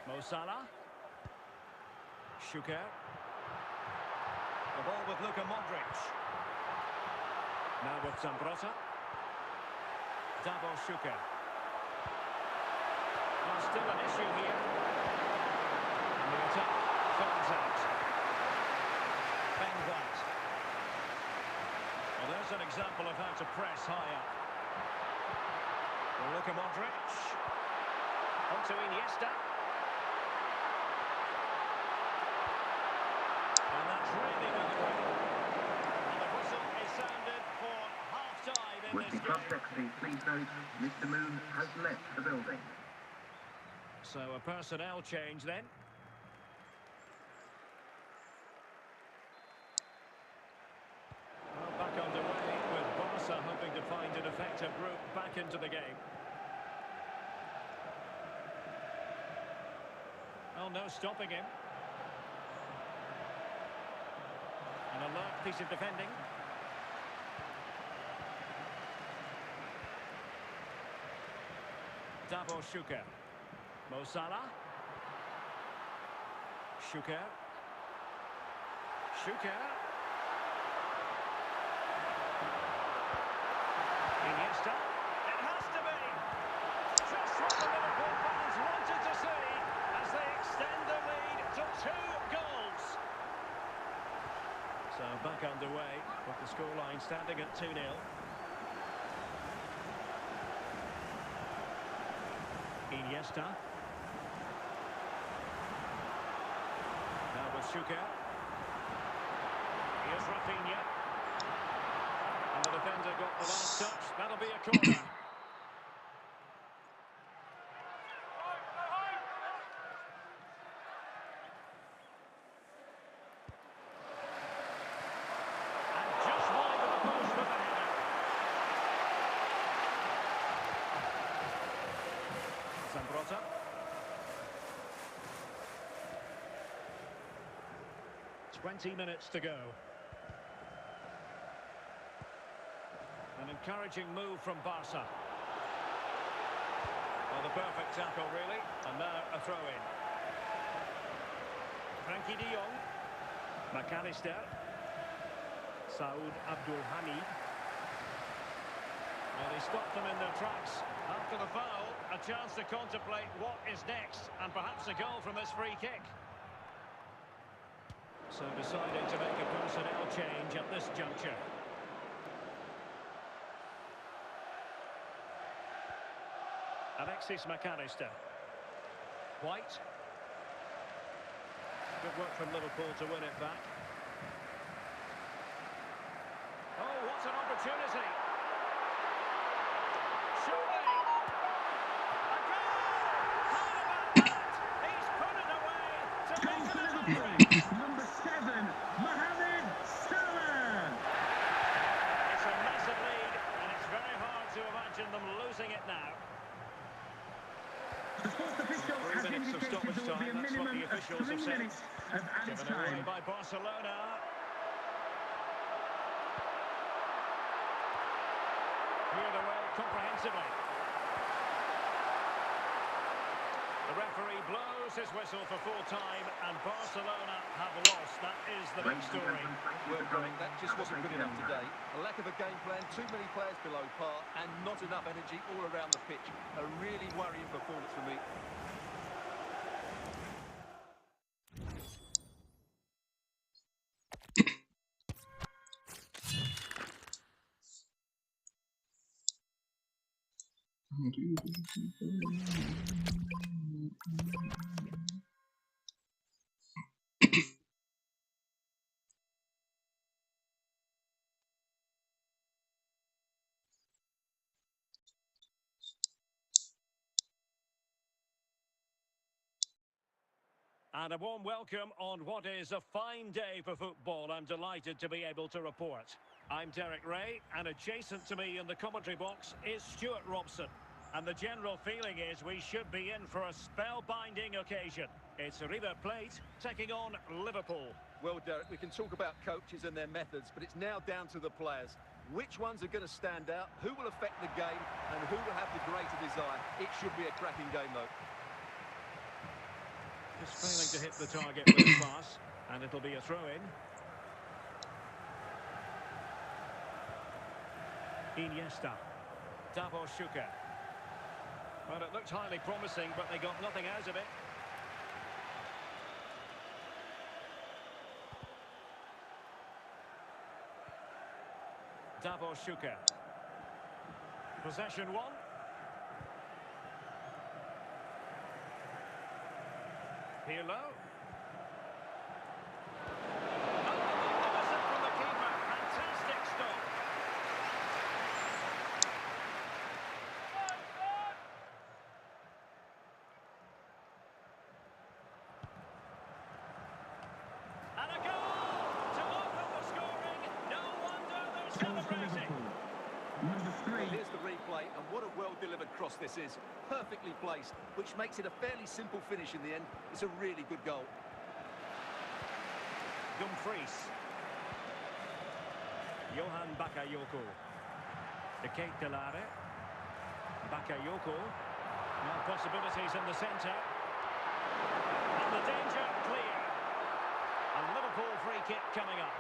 Mo Salah. Schuker. The ball with Luka Modric. Now with Zambrota. Double Schuker. Well, still an issue here. And the attack falls out. Ben White. Well, there's an example of how to press high up. Luka Modric. On to Iniesta. And that's really well played. And the whistle is sounded for half-time in Would this the club game. secretary please note Mr. Moon has left the building. So a personnel change then. Well, back underway with Barca hoping to find an effective route back into the game. Oh, no stopping him. An alert piece of defending. Double Schuker. Mo Salah. Schuker. Schuker. Iniesta. It has to be. Just what the Liverpool fans wanted to see as they extend the lead to 2 goals. So back underway with the scoreline standing at 2-0. Iniesta. Now with Schuker. Here's Rafinha. And the defender got the last touch. That'll be a corner. And just wide of the post for the header. Zambrota. 20 minutes to go. An encouraging move from Barca. Well, the perfect tackle, really. And now a throw-in. Frankie de Jong. McAllister. Saud Abdul Hamid. Well, he stopped them in their tracks. After the foul, a chance to contemplate what is next, and perhaps a goal from this free kick. So deciding to make a personnel change at this juncture. Alexis McAllister. White. Good work from Liverpool to win it back. Oh, what an opportunity! Surely! A goal! How about that? He's put it away to make it a hat-trick! Number 7, Mohamed Salah. It's a massive lead, and it's very hard to imagine them losing it now. The sports official 3 has minutes of indicated stoppage there will be a time, that's what minimum the of officials 3 have said. minutes of added Given away time. by Barcelona. Cleared away comprehensively. The referee blows his whistle for full time, and Barcelona have lost. That is the big story. Well, Greg, that just wasn't good enough today. A lack of a game plan, too many players below par, and not enough energy all around the pitch. A really worrying performance for me. And a warm welcome on what is a fine day for football. I'm delighted to be able to report. I'm Derek Ray, and adjacent to me in the commentary box is Stuart Robson. And the general feeling is we should be in for a spellbinding occasion. It's River Plate taking on Liverpool. Well, Derek, we can talk about coaches and their methods, but it's now down to the players. Which ones are going to stand out, who will affect the game, and who will have the greater desire? It should be a cracking game, though. Just failing to hit the target with his pass, and it'll be a throw-in. Iniesta. Davor Schuker. Well, it looked highly promising, but they got nothing out of it. Davor Schuker. Possession one. Pirlo. Magnificent from the keeper. Fantastic stop. And a goal to open the scoring. No wonder they're Goal for celebrating. Liverpool. Number Well, 3. here's the replay, and what a well-delivered cross this is. Perfectly placed, which makes it a fairly simple finish in the end. It's a really good goal. Dumfries. Johan Bakayoko. De Ketelare. Bakayoko. Now possibilities in the centre. And the danger clear. A Liverpool free kick coming up.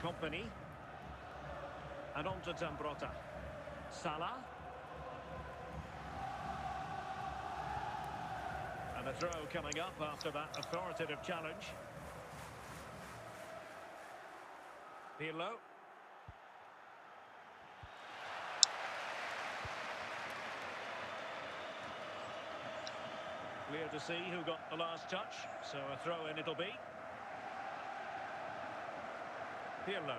Company. And on to Zambrota. Salah. And a throw coming up after that authoritative challenge. Pirlo. Clear to see who got the last touch, so a throw-in it'll be. Pirlo.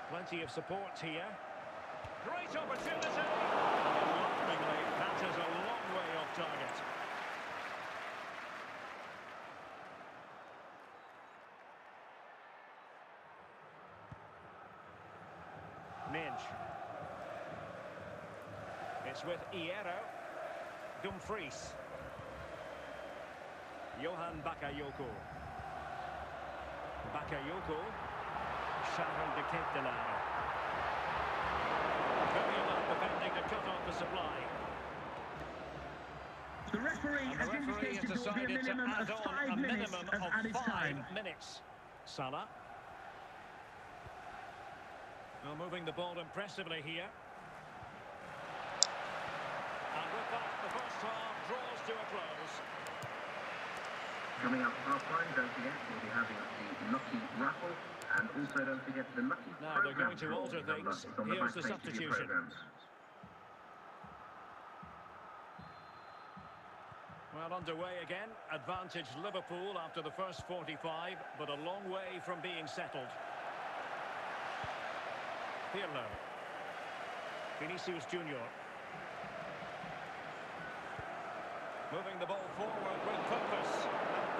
Plenty of support here. Great opportunity! Alarmingly, that is a long way off target. Minch. It's with Hierro. Dumfries. Johan Bakayoko. Bakayoko. Sharon de Ketelare. Very alert defending to cut off the supply. The referee And has the referee has indicated there will be a decided to minimum add of on 5 a minutes minimum of added of 5 time. minutes. Salah. Well, moving the ball impressively here. And with that, the first half draws to a close. Coming up half-time, don't forget, we'll be having the Lucky Raffle, and also don't forget the Lucky Now they're going Programme to draw alter is on things. it's on the Here's back the page of your substitution. programmes. Well, underway again. Advantage Liverpool after the first 45, but a long way from being settled. Pirlo. Vinicius Junior. Moving the ball forward with purpose.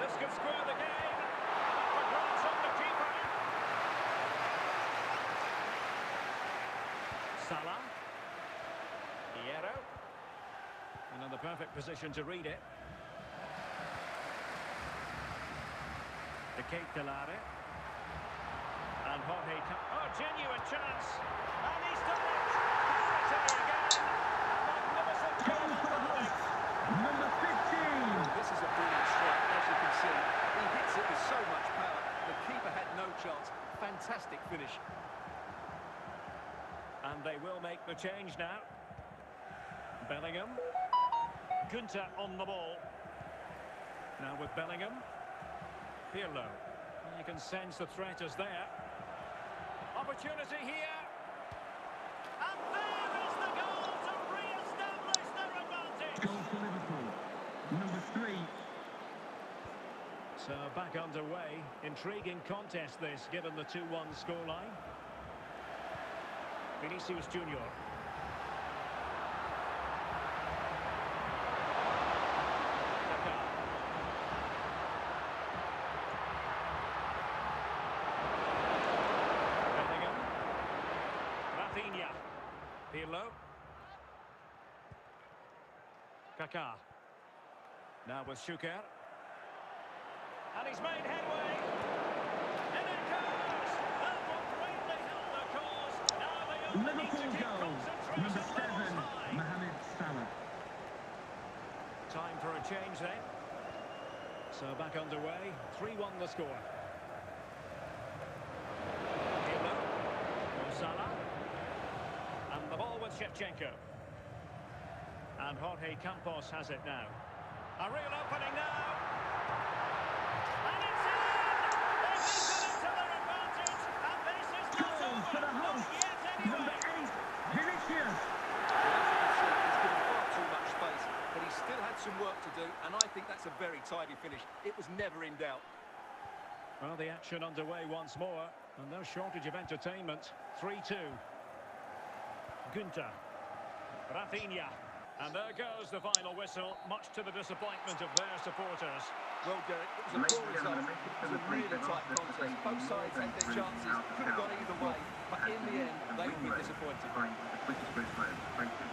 This could square the game. For grabs on the keeper. Salah. Hierro. And in the perfect position to read it. De Ketelare. And Jorge. Oh, genuine chance. And he's done it. Purity again. Magnificent goal of goal. Number 15. This is a brilliant strike, as you can see. He hits it with so much power. The keeper had no chance. Fantastic finish. And they will make the change now. Bellingham. Gunter on the ball. Now with Bellingham. Pirlo. You can sense the threat is there. Opportunity here. And there is the goal to re-establish their advantage. Goal for Liverpool. Number 3. So back underway. Intriguing contest this, given the 2-1 scoreline. Vinicius Junior. Rafinha. Pirlo. Kaká. Now with Schuker. And he's made headway. And it goes! That will greatly help the cause. Now they only need to Liverpool keep goal. concentration Number 7, levels high. Mohamed Salah. Time for a change then. So back underway. 3-1 the score. Pirlo. Mo Salah. And the ball with Shevchenko. And Jorge Campos has it now. A real opening now. And it's in! They've eaten into their advantage. And this is not Goal over. for the Not hosts. yet Number anyway. 8, Vinicius. He's given far too much space, but he still had some work to do, and I think that's a very tidy finish. It was never in doubt. Well, the action underway once more. And no shortage of entertainment. 3-2. Günther. Rafinha. And there goes the final whistle, much to the disappointment of their supporters. Well, Derek, it was a poor result. It was a really tight contest. Both sides had their chances, could have gone either way, but in the end, they will be disappointed. Thank you.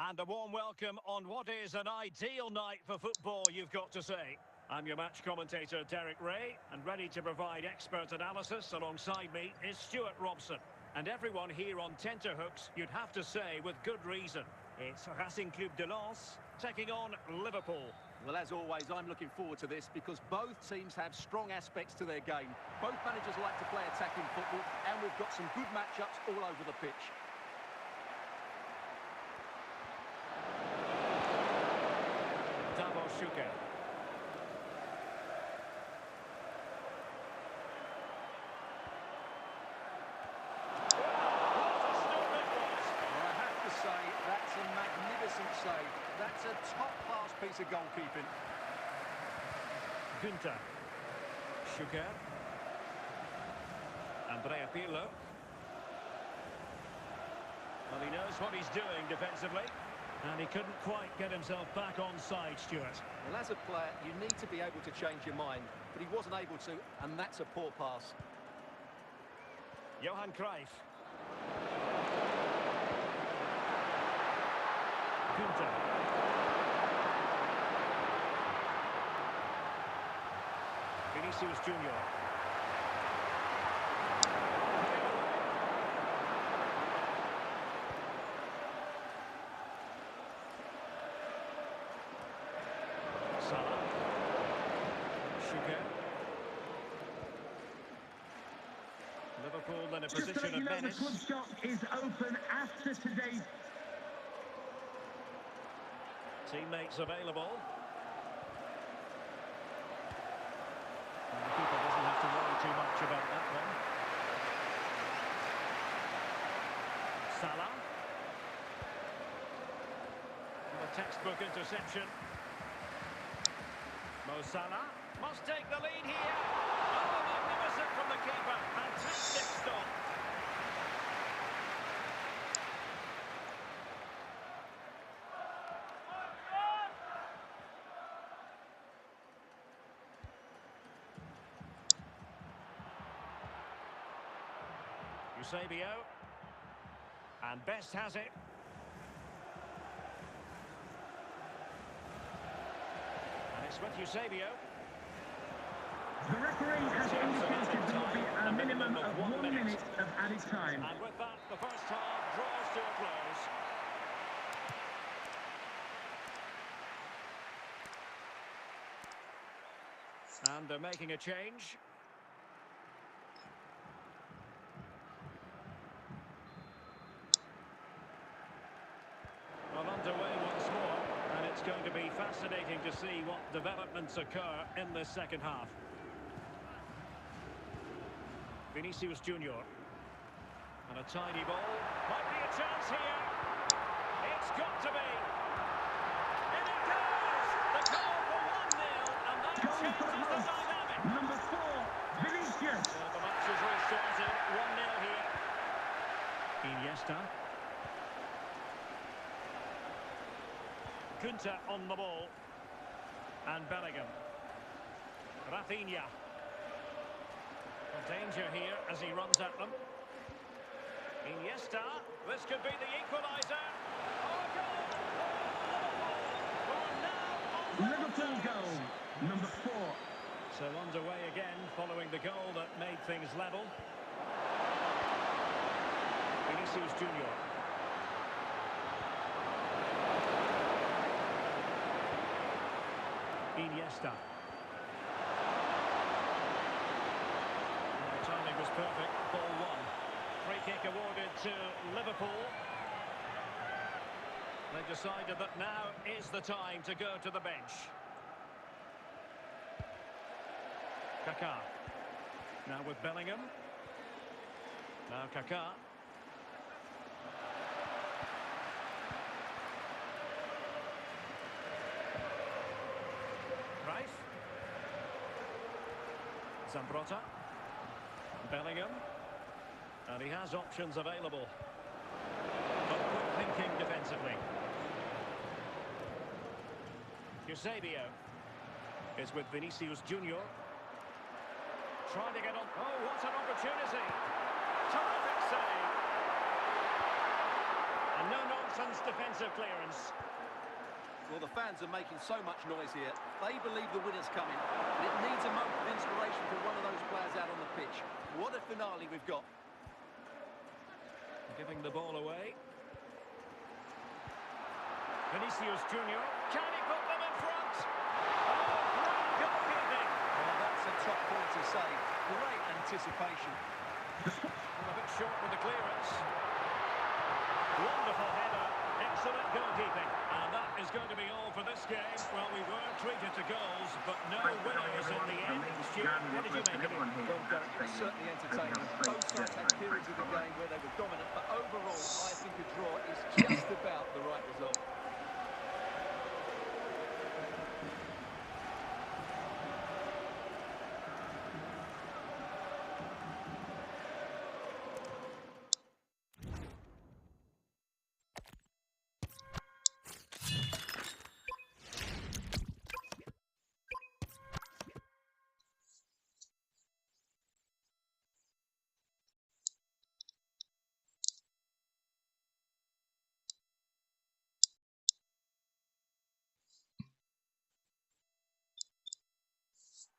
And a warm welcome on what is an ideal night for football, you've got to say. I'm your match commentator, Derek Ray, and ready to provide expert analysis alongside me is Stuart Robson. And everyone here on tenterhooks, you'd have to say with good reason. It's Racing Club de Lens taking on Liverpool. Well, as always, I'm looking forward to this because both teams have strong aspects to their game. Both managers like to play attacking football, and we've got some good matchups all over the pitch. Schuker. I have to say, that's a magnificent save. That's a top-class piece of goalkeeping. Günther. Schuker. Andrea Pirlo. Well, he knows what he's doing defensively. And he couldn't quite get himself back on side, Stuart. Well, as a player, you need to be able to change your mind, but he wasn't able to, and that's a poor pass. Johan Cruyff. Günther. Vinicius Junior. Salah. Schuker. Liverpool in a Just to position let you of know, the menace. club shop is open after today's... Teammates available. And the keeper doesn't have to worry too much about that one. Salah. And a textbook interception. Mo Salah must take the lead here. Oh, magnificent from the keeper. Fantastic stop. Eusebio. And Best has it. And it's with Eusebio. The referee has indicated there will be a minimum of 1 minute of added time. And with that, the first half draws to a close. And they're making a change. Well, underway once more. It's going to be fascinating to see what developments occur in this second half. Vinicius Junior. And a tiny ball. Might be a chance here. It's got to be. And it goes! The goal for 1-0, and that Goal for changes the hosts. dynamic. Number 4, Vinicius. Well, the match is restarted. 1-0 here. Iniesta. Kunta on the ball. And Bellingham. Rafinha. Danger here as he runs at them. Iniesta. This could be the equaliser. Oh, goal! Liverpool goal. Number 4. So underway again following the goal that made things level. Vinicius Junior. Iniesta. The timing was perfect. Ball one. Free kick awarded to Liverpool. They decided that now is the time to go to the bench. Kaká. Now with Bellingham. Now Kaká. Rice. Zambrotta. Bellingham. And he has options available. But quick thinking defensively. Eusebio is with Vinicius Junior. Trying to get on. Oh, what an opportunity. Terrific save. And no-nonsense defensive clearance. Well, the fans are making so much noise here. They believe the winner's coming. But it needs a moment of inspiration from one of those players out on the pitch. What a finale we've got. Giving the ball away. Vinicius Junior. Can he put them in front? Oh, great goalkeeping. Well, that's a top quality save. Great anticipation. A bit short with the clearance. Wonderful header. Excellent goalkeeping. And that is going to be all for this game. Well, we were treated to goals, but no winners in the end. Stuart, what did you make of it? Well, Derek, it's certainly entertaining. Both sides had periods of the game where they were dominant, but overall, I think a draw is just about the right result.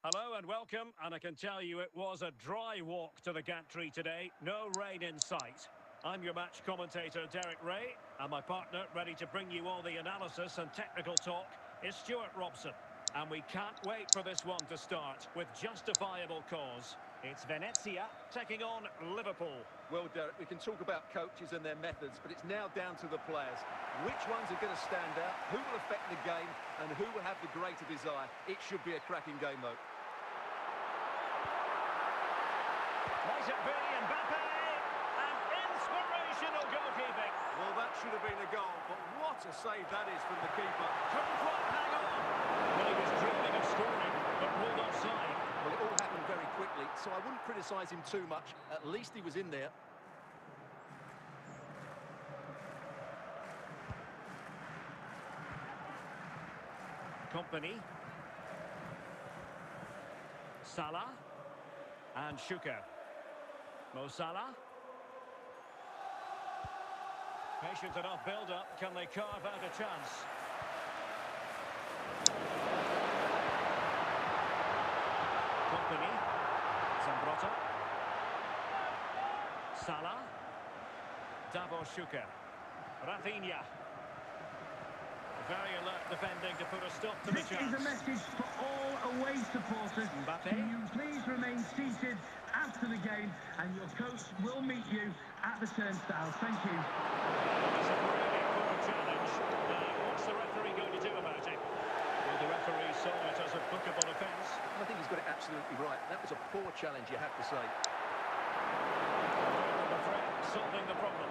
Hello and welcome, and I can tell you it was a dry walk to the gantry today. No rain in sight. I'm your match commentator, Derek Ray, and my partner, ready to bring you all the analysis and technical talk, is Stuart Robson. And we can't wait for this one to start, with justifiable cause. It's Venezia taking on Liverpool. Well, Derek, we can talk about coaches and their methods, but it's now down to the players. Which ones are going to stand out, who will affect the game, and who will have the greater desire? It should be a cracking game, though. Might it be Mbappe? And inspirational goalkeeping. Well, that should have been a goal, but what a save that is from the keeper. Couldn't quite hang on. Well, he was dreaming of scoring, but ruled offside. Well, it all happened very quickly, so I wouldn't criticise him too much. At least he was in there. Company. Salah. And Schuker. Mo Salah. Patient enough build-up. Can they carve out a chance? Company. Zambrotta. Salah. Davor Schuker. Rafinha. Very alert defending to put a stop to the This chance. is a message for all away supporters. Mbappe. Can you please remain seated after the game, and your coach will meet you at the turnstile. Thank you. That's a really poor challenge. What's the referee going to do about it? absolutely right. That was a poor challenge, you have to say. The threat solving the problem.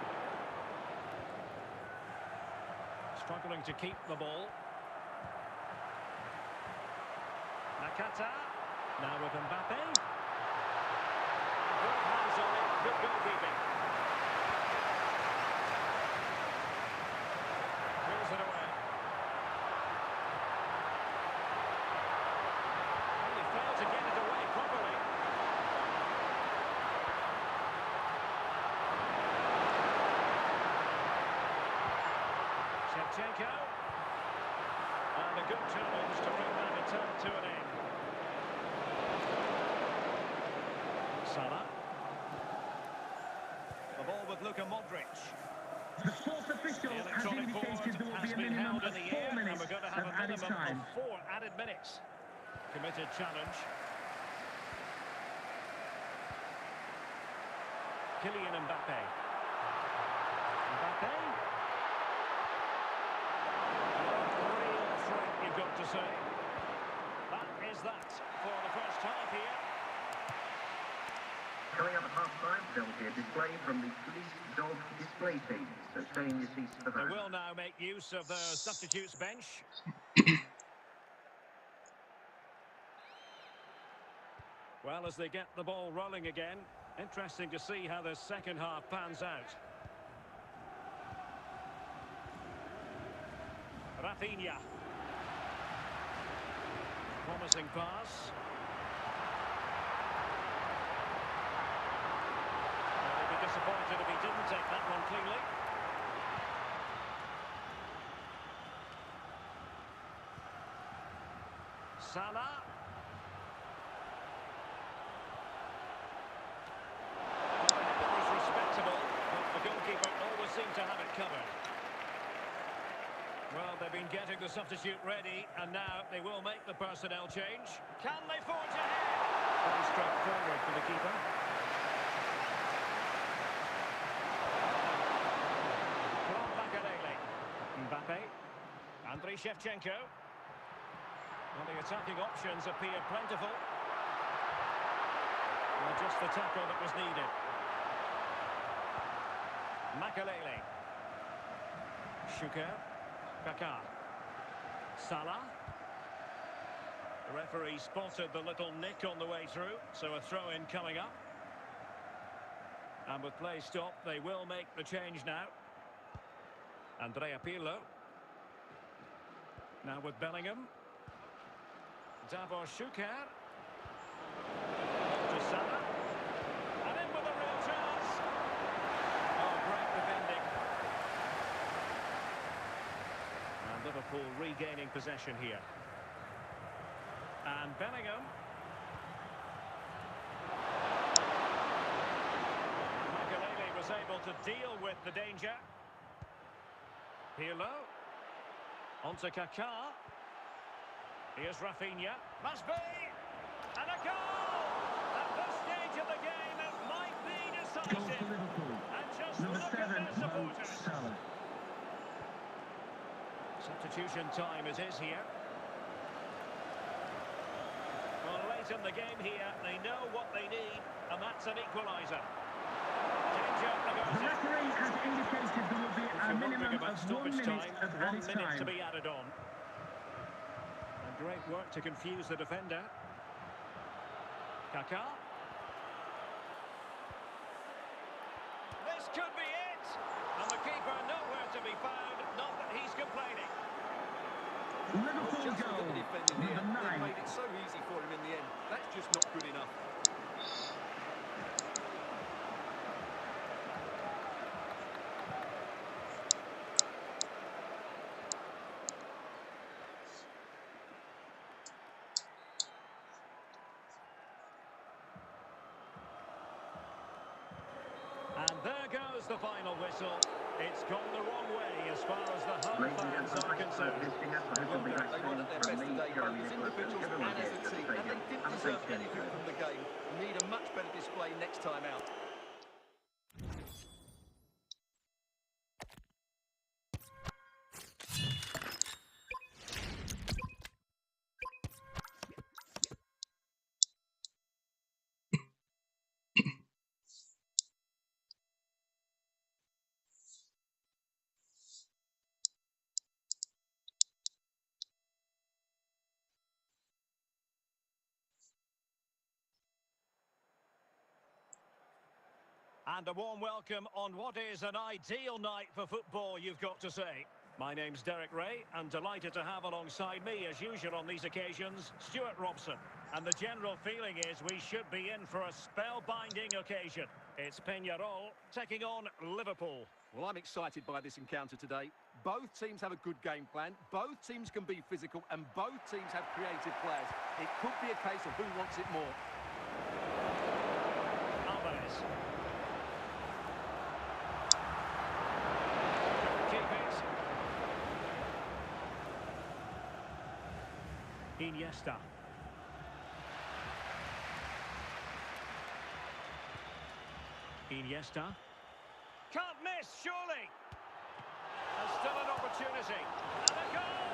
Struggling to keep the ball. Nakata. Now with Mbappe. Good hands on it. Good goalkeeping. Pulls it away. And he failed to get it away properly. Shevchenko. And a good challenge to bring that attempt to an end. Salah. The ball with Luka Modric. The sports official The has electronic indicated there will board be has a been minimum held in of the 4 air, and minutes we're going to of have a added minimum time. of 4 added minutes. Committed challenge. Kylian Mbappe. Mbappe. Real threat, you've got to say. That is that for the first half here. Coming up at half-time, there will be a display from the police dog display team. So stay in your seats for They that. will now make use of the substitutes bench. Well, as they get the ball rolling again, interesting to see how the second half pans out. Rafinha. Promising pass. Well, he'd be disappointed if he didn't take that one cleanly. Salah. Well, the header was respectable, but the goalkeeper always seemed to have it covered. Well, they've been getting the substitute ready, and now they will make the personnel change. Can they forge ahead? Very straightforward for the keeper. From Makelele. Mbappe. Andriy Shevchenko. Well, the attacking options appear plentiful. Well, just the tackle that was needed. Makelele. Shuker. Kaká. Salah. The referee spotted the little nick on the way through, so a throw-in coming up. And with play stopped, they will make the change now. Andrea Pirlo. Now with Bellingham. Davor Shuker. To Salah. And in with a real chance. Oh, great defending. And Liverpool regaining possession here. And Bellingham. Makelele was able to deal with the danger. Pirlo. Onto Kaká. Here's Rafinha. Must be! And a goal! At this stage of the game, it might be Goal decisive. for Liverpool. And just Number look 7, at their Mo supporters. Salah. Substitution time it is here. Well, late in the game here, they know what they need, and that's an equaliser. Danger The averted. referee has indicated there will be If a you're minimum wondering about of 1 stoppage minute time, of 1 added minute to time. be added on. And great work to confuse the defender. Kaká. This could be it! And the keeper nowhere to be found, not that he's complaining. Liverpool Just look goal. at the defending here. Number They've 9. made it so easy for him in the end. That's just not good enough. And there goes the final whistle. It's gone the wrong way as far as the home Ladies and fans are gentlemen, concerned. visiting us, They this will be back weren't at their from best me, today, Jeremy both as Nicholas, and individuals everyone and here as a at the team. And stadium. they didn't Have a deserve safe journey, anything folks. from the game. Need a much better display next time out. And a warm welcome on what is an ideal night for football, you've got to say. My name's Derek Ray, and delighted to have alongside me, as usual on these occasions, Stuart Robson. And the general feeling is we should be in for a spellbinding occasion. It's Peñarol taking on Liverpool. Well, I'm excited by this encounter today. Both teams have a good game plan, both teams can be physical, and both teams have creative players. It could be a case of who wants it more. Albatroz. Keep it. Iniesta. Iniesta. Can't miss, surely. And still an opportunity. And a goal!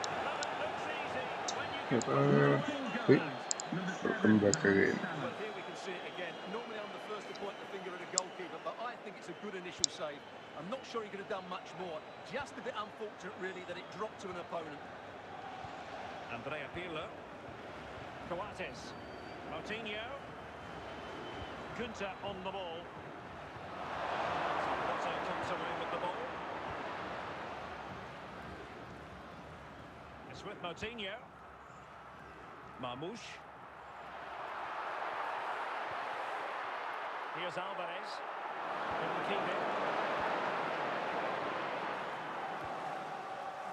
And it looks easy when you can... Welcome back again. Well, here we can see it again. Normally I'm the first to point the finger at a goalkeeper, but I think it's a good initial save. I'm not sure he could have done much more. Just a bit unfortunate, really, that it dropped to an opponent. Andrea Pirlo. Coates. Moutinho. Gunter on the ball. Potter comes away with the ball. It's with Moutinho. Marmoush. Here's Albatroz. Couldn't keep it.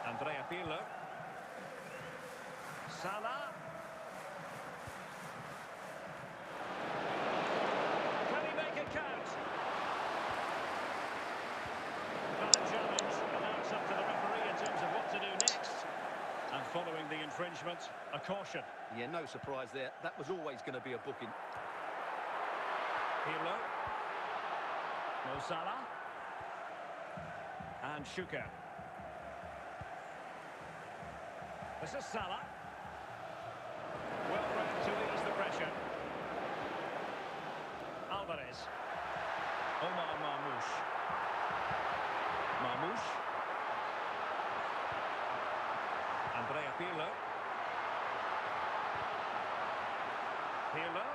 Andrea Pirlo. Salah. Can he make it count? Valid challenge, and now it's up to the referee in terms of what to do next. And following the infringement, a caution. Yeah, no surprise there. That was always going to be a booking. Pirlo. Mo Salah. And Shuka. This is Salah. Well read to ease the pressure. Albatroz. Omar Marmoush. Marmoush. Andrea Pirlo. Pirlo.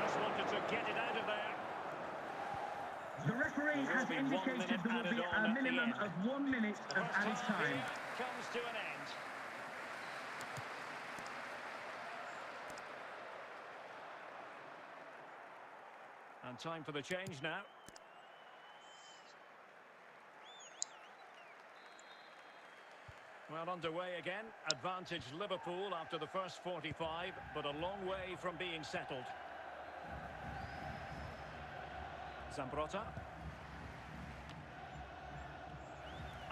Just wanted to get it out of there. The referee has indicated there will be a minimum of 1 minute of added time. Comes to an end. And time for the change now. Well, underway again. Advantage Liverpool after the first 45, but a long way from being settled. Zambrota.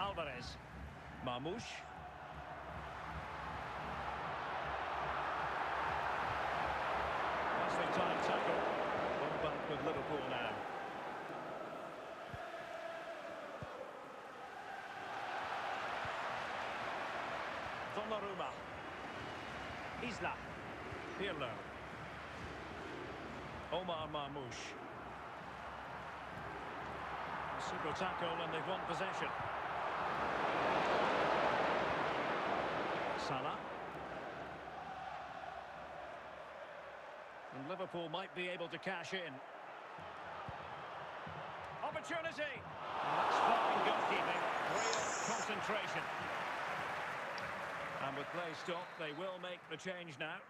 Albatroz. Marmoush. Nicely timed tackle. Ball back with Liverpool now. Donnarumma. Isla. Pirlo. Omar Marmoush. Super tackle and they've won possession. Salah. And Liverpool might be able to cash in. Opportunity! And that's fine goalkeeping. Real concentration. And with play stopped, they will make the change now.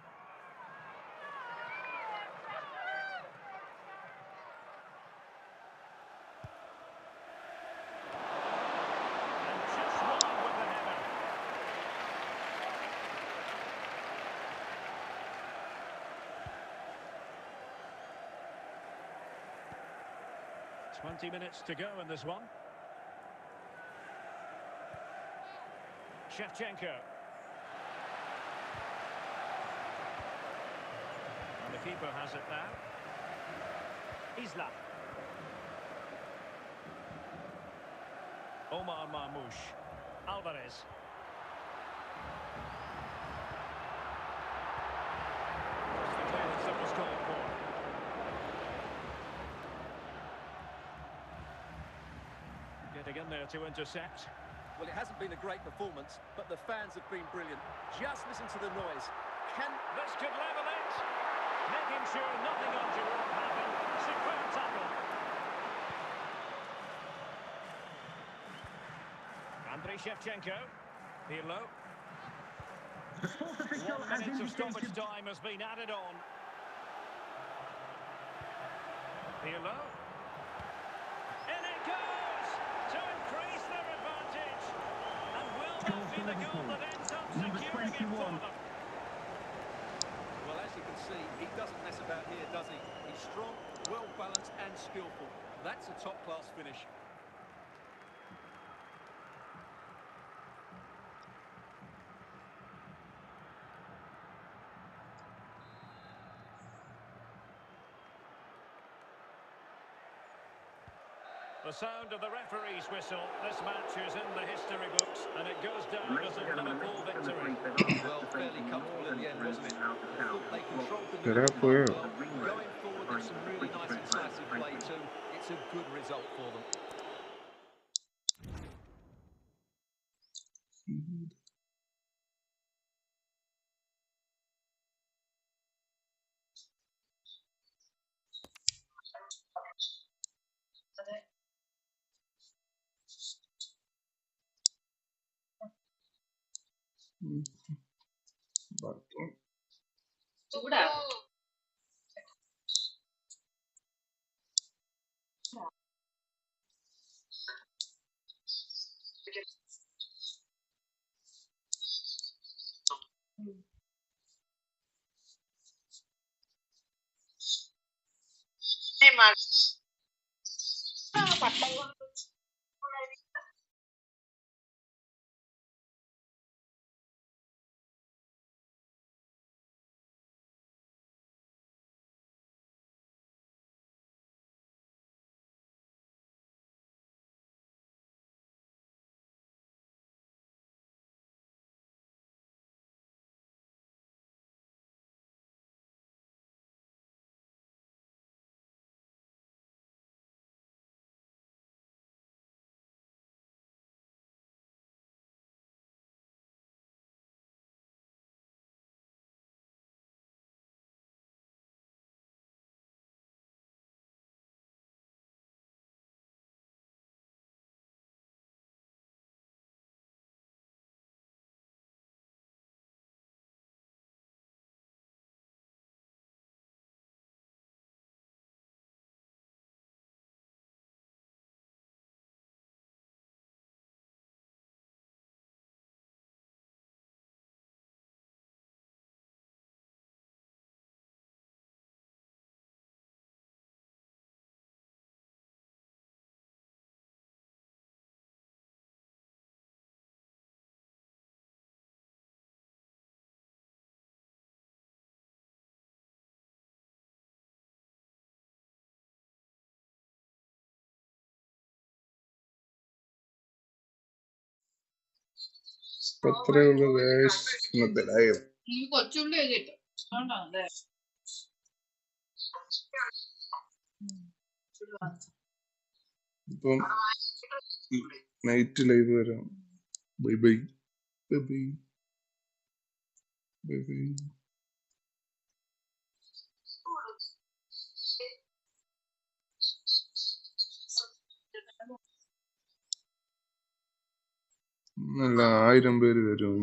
Twenty minutes to go in this one. Shevchenko. And the keeper has it now. Isla. Omar Marmoush. Albatroz. That's the clearance that was called for. Getting in there to intercept. Well, it hasn't been a great performance, but the fans have been brilliant. Just listen to the noise. This could level it, making sure nothing untoward happened. Superb tackle. Andriy Shevchenko. Pirlo. The sports official 1 has minute of stoppage indicated... time has been added on. Pirlo. In it goes to increase their advantage. And will that be the goal that ends up securing it for them? Well, as you can see, he doesn't mess about here, does he? He's strong, well-balanced and skillful. That's a top-class finish. The sound of the referee's whistle. This match is in the history books, and it goes down as a Liverpool victory. Well, fairly comfortable in the end, wasn't it? I thought they controlled the Será movement pues. well. Going forward, there's some really nice incisive play too. It's a good result for them. അത്രയുള്ള guys ഇന്നത്തെ live. ഇപ്പം night live വരാം. Bye bye bye bye bye bye. നല്ല 1000 പേര് വരും.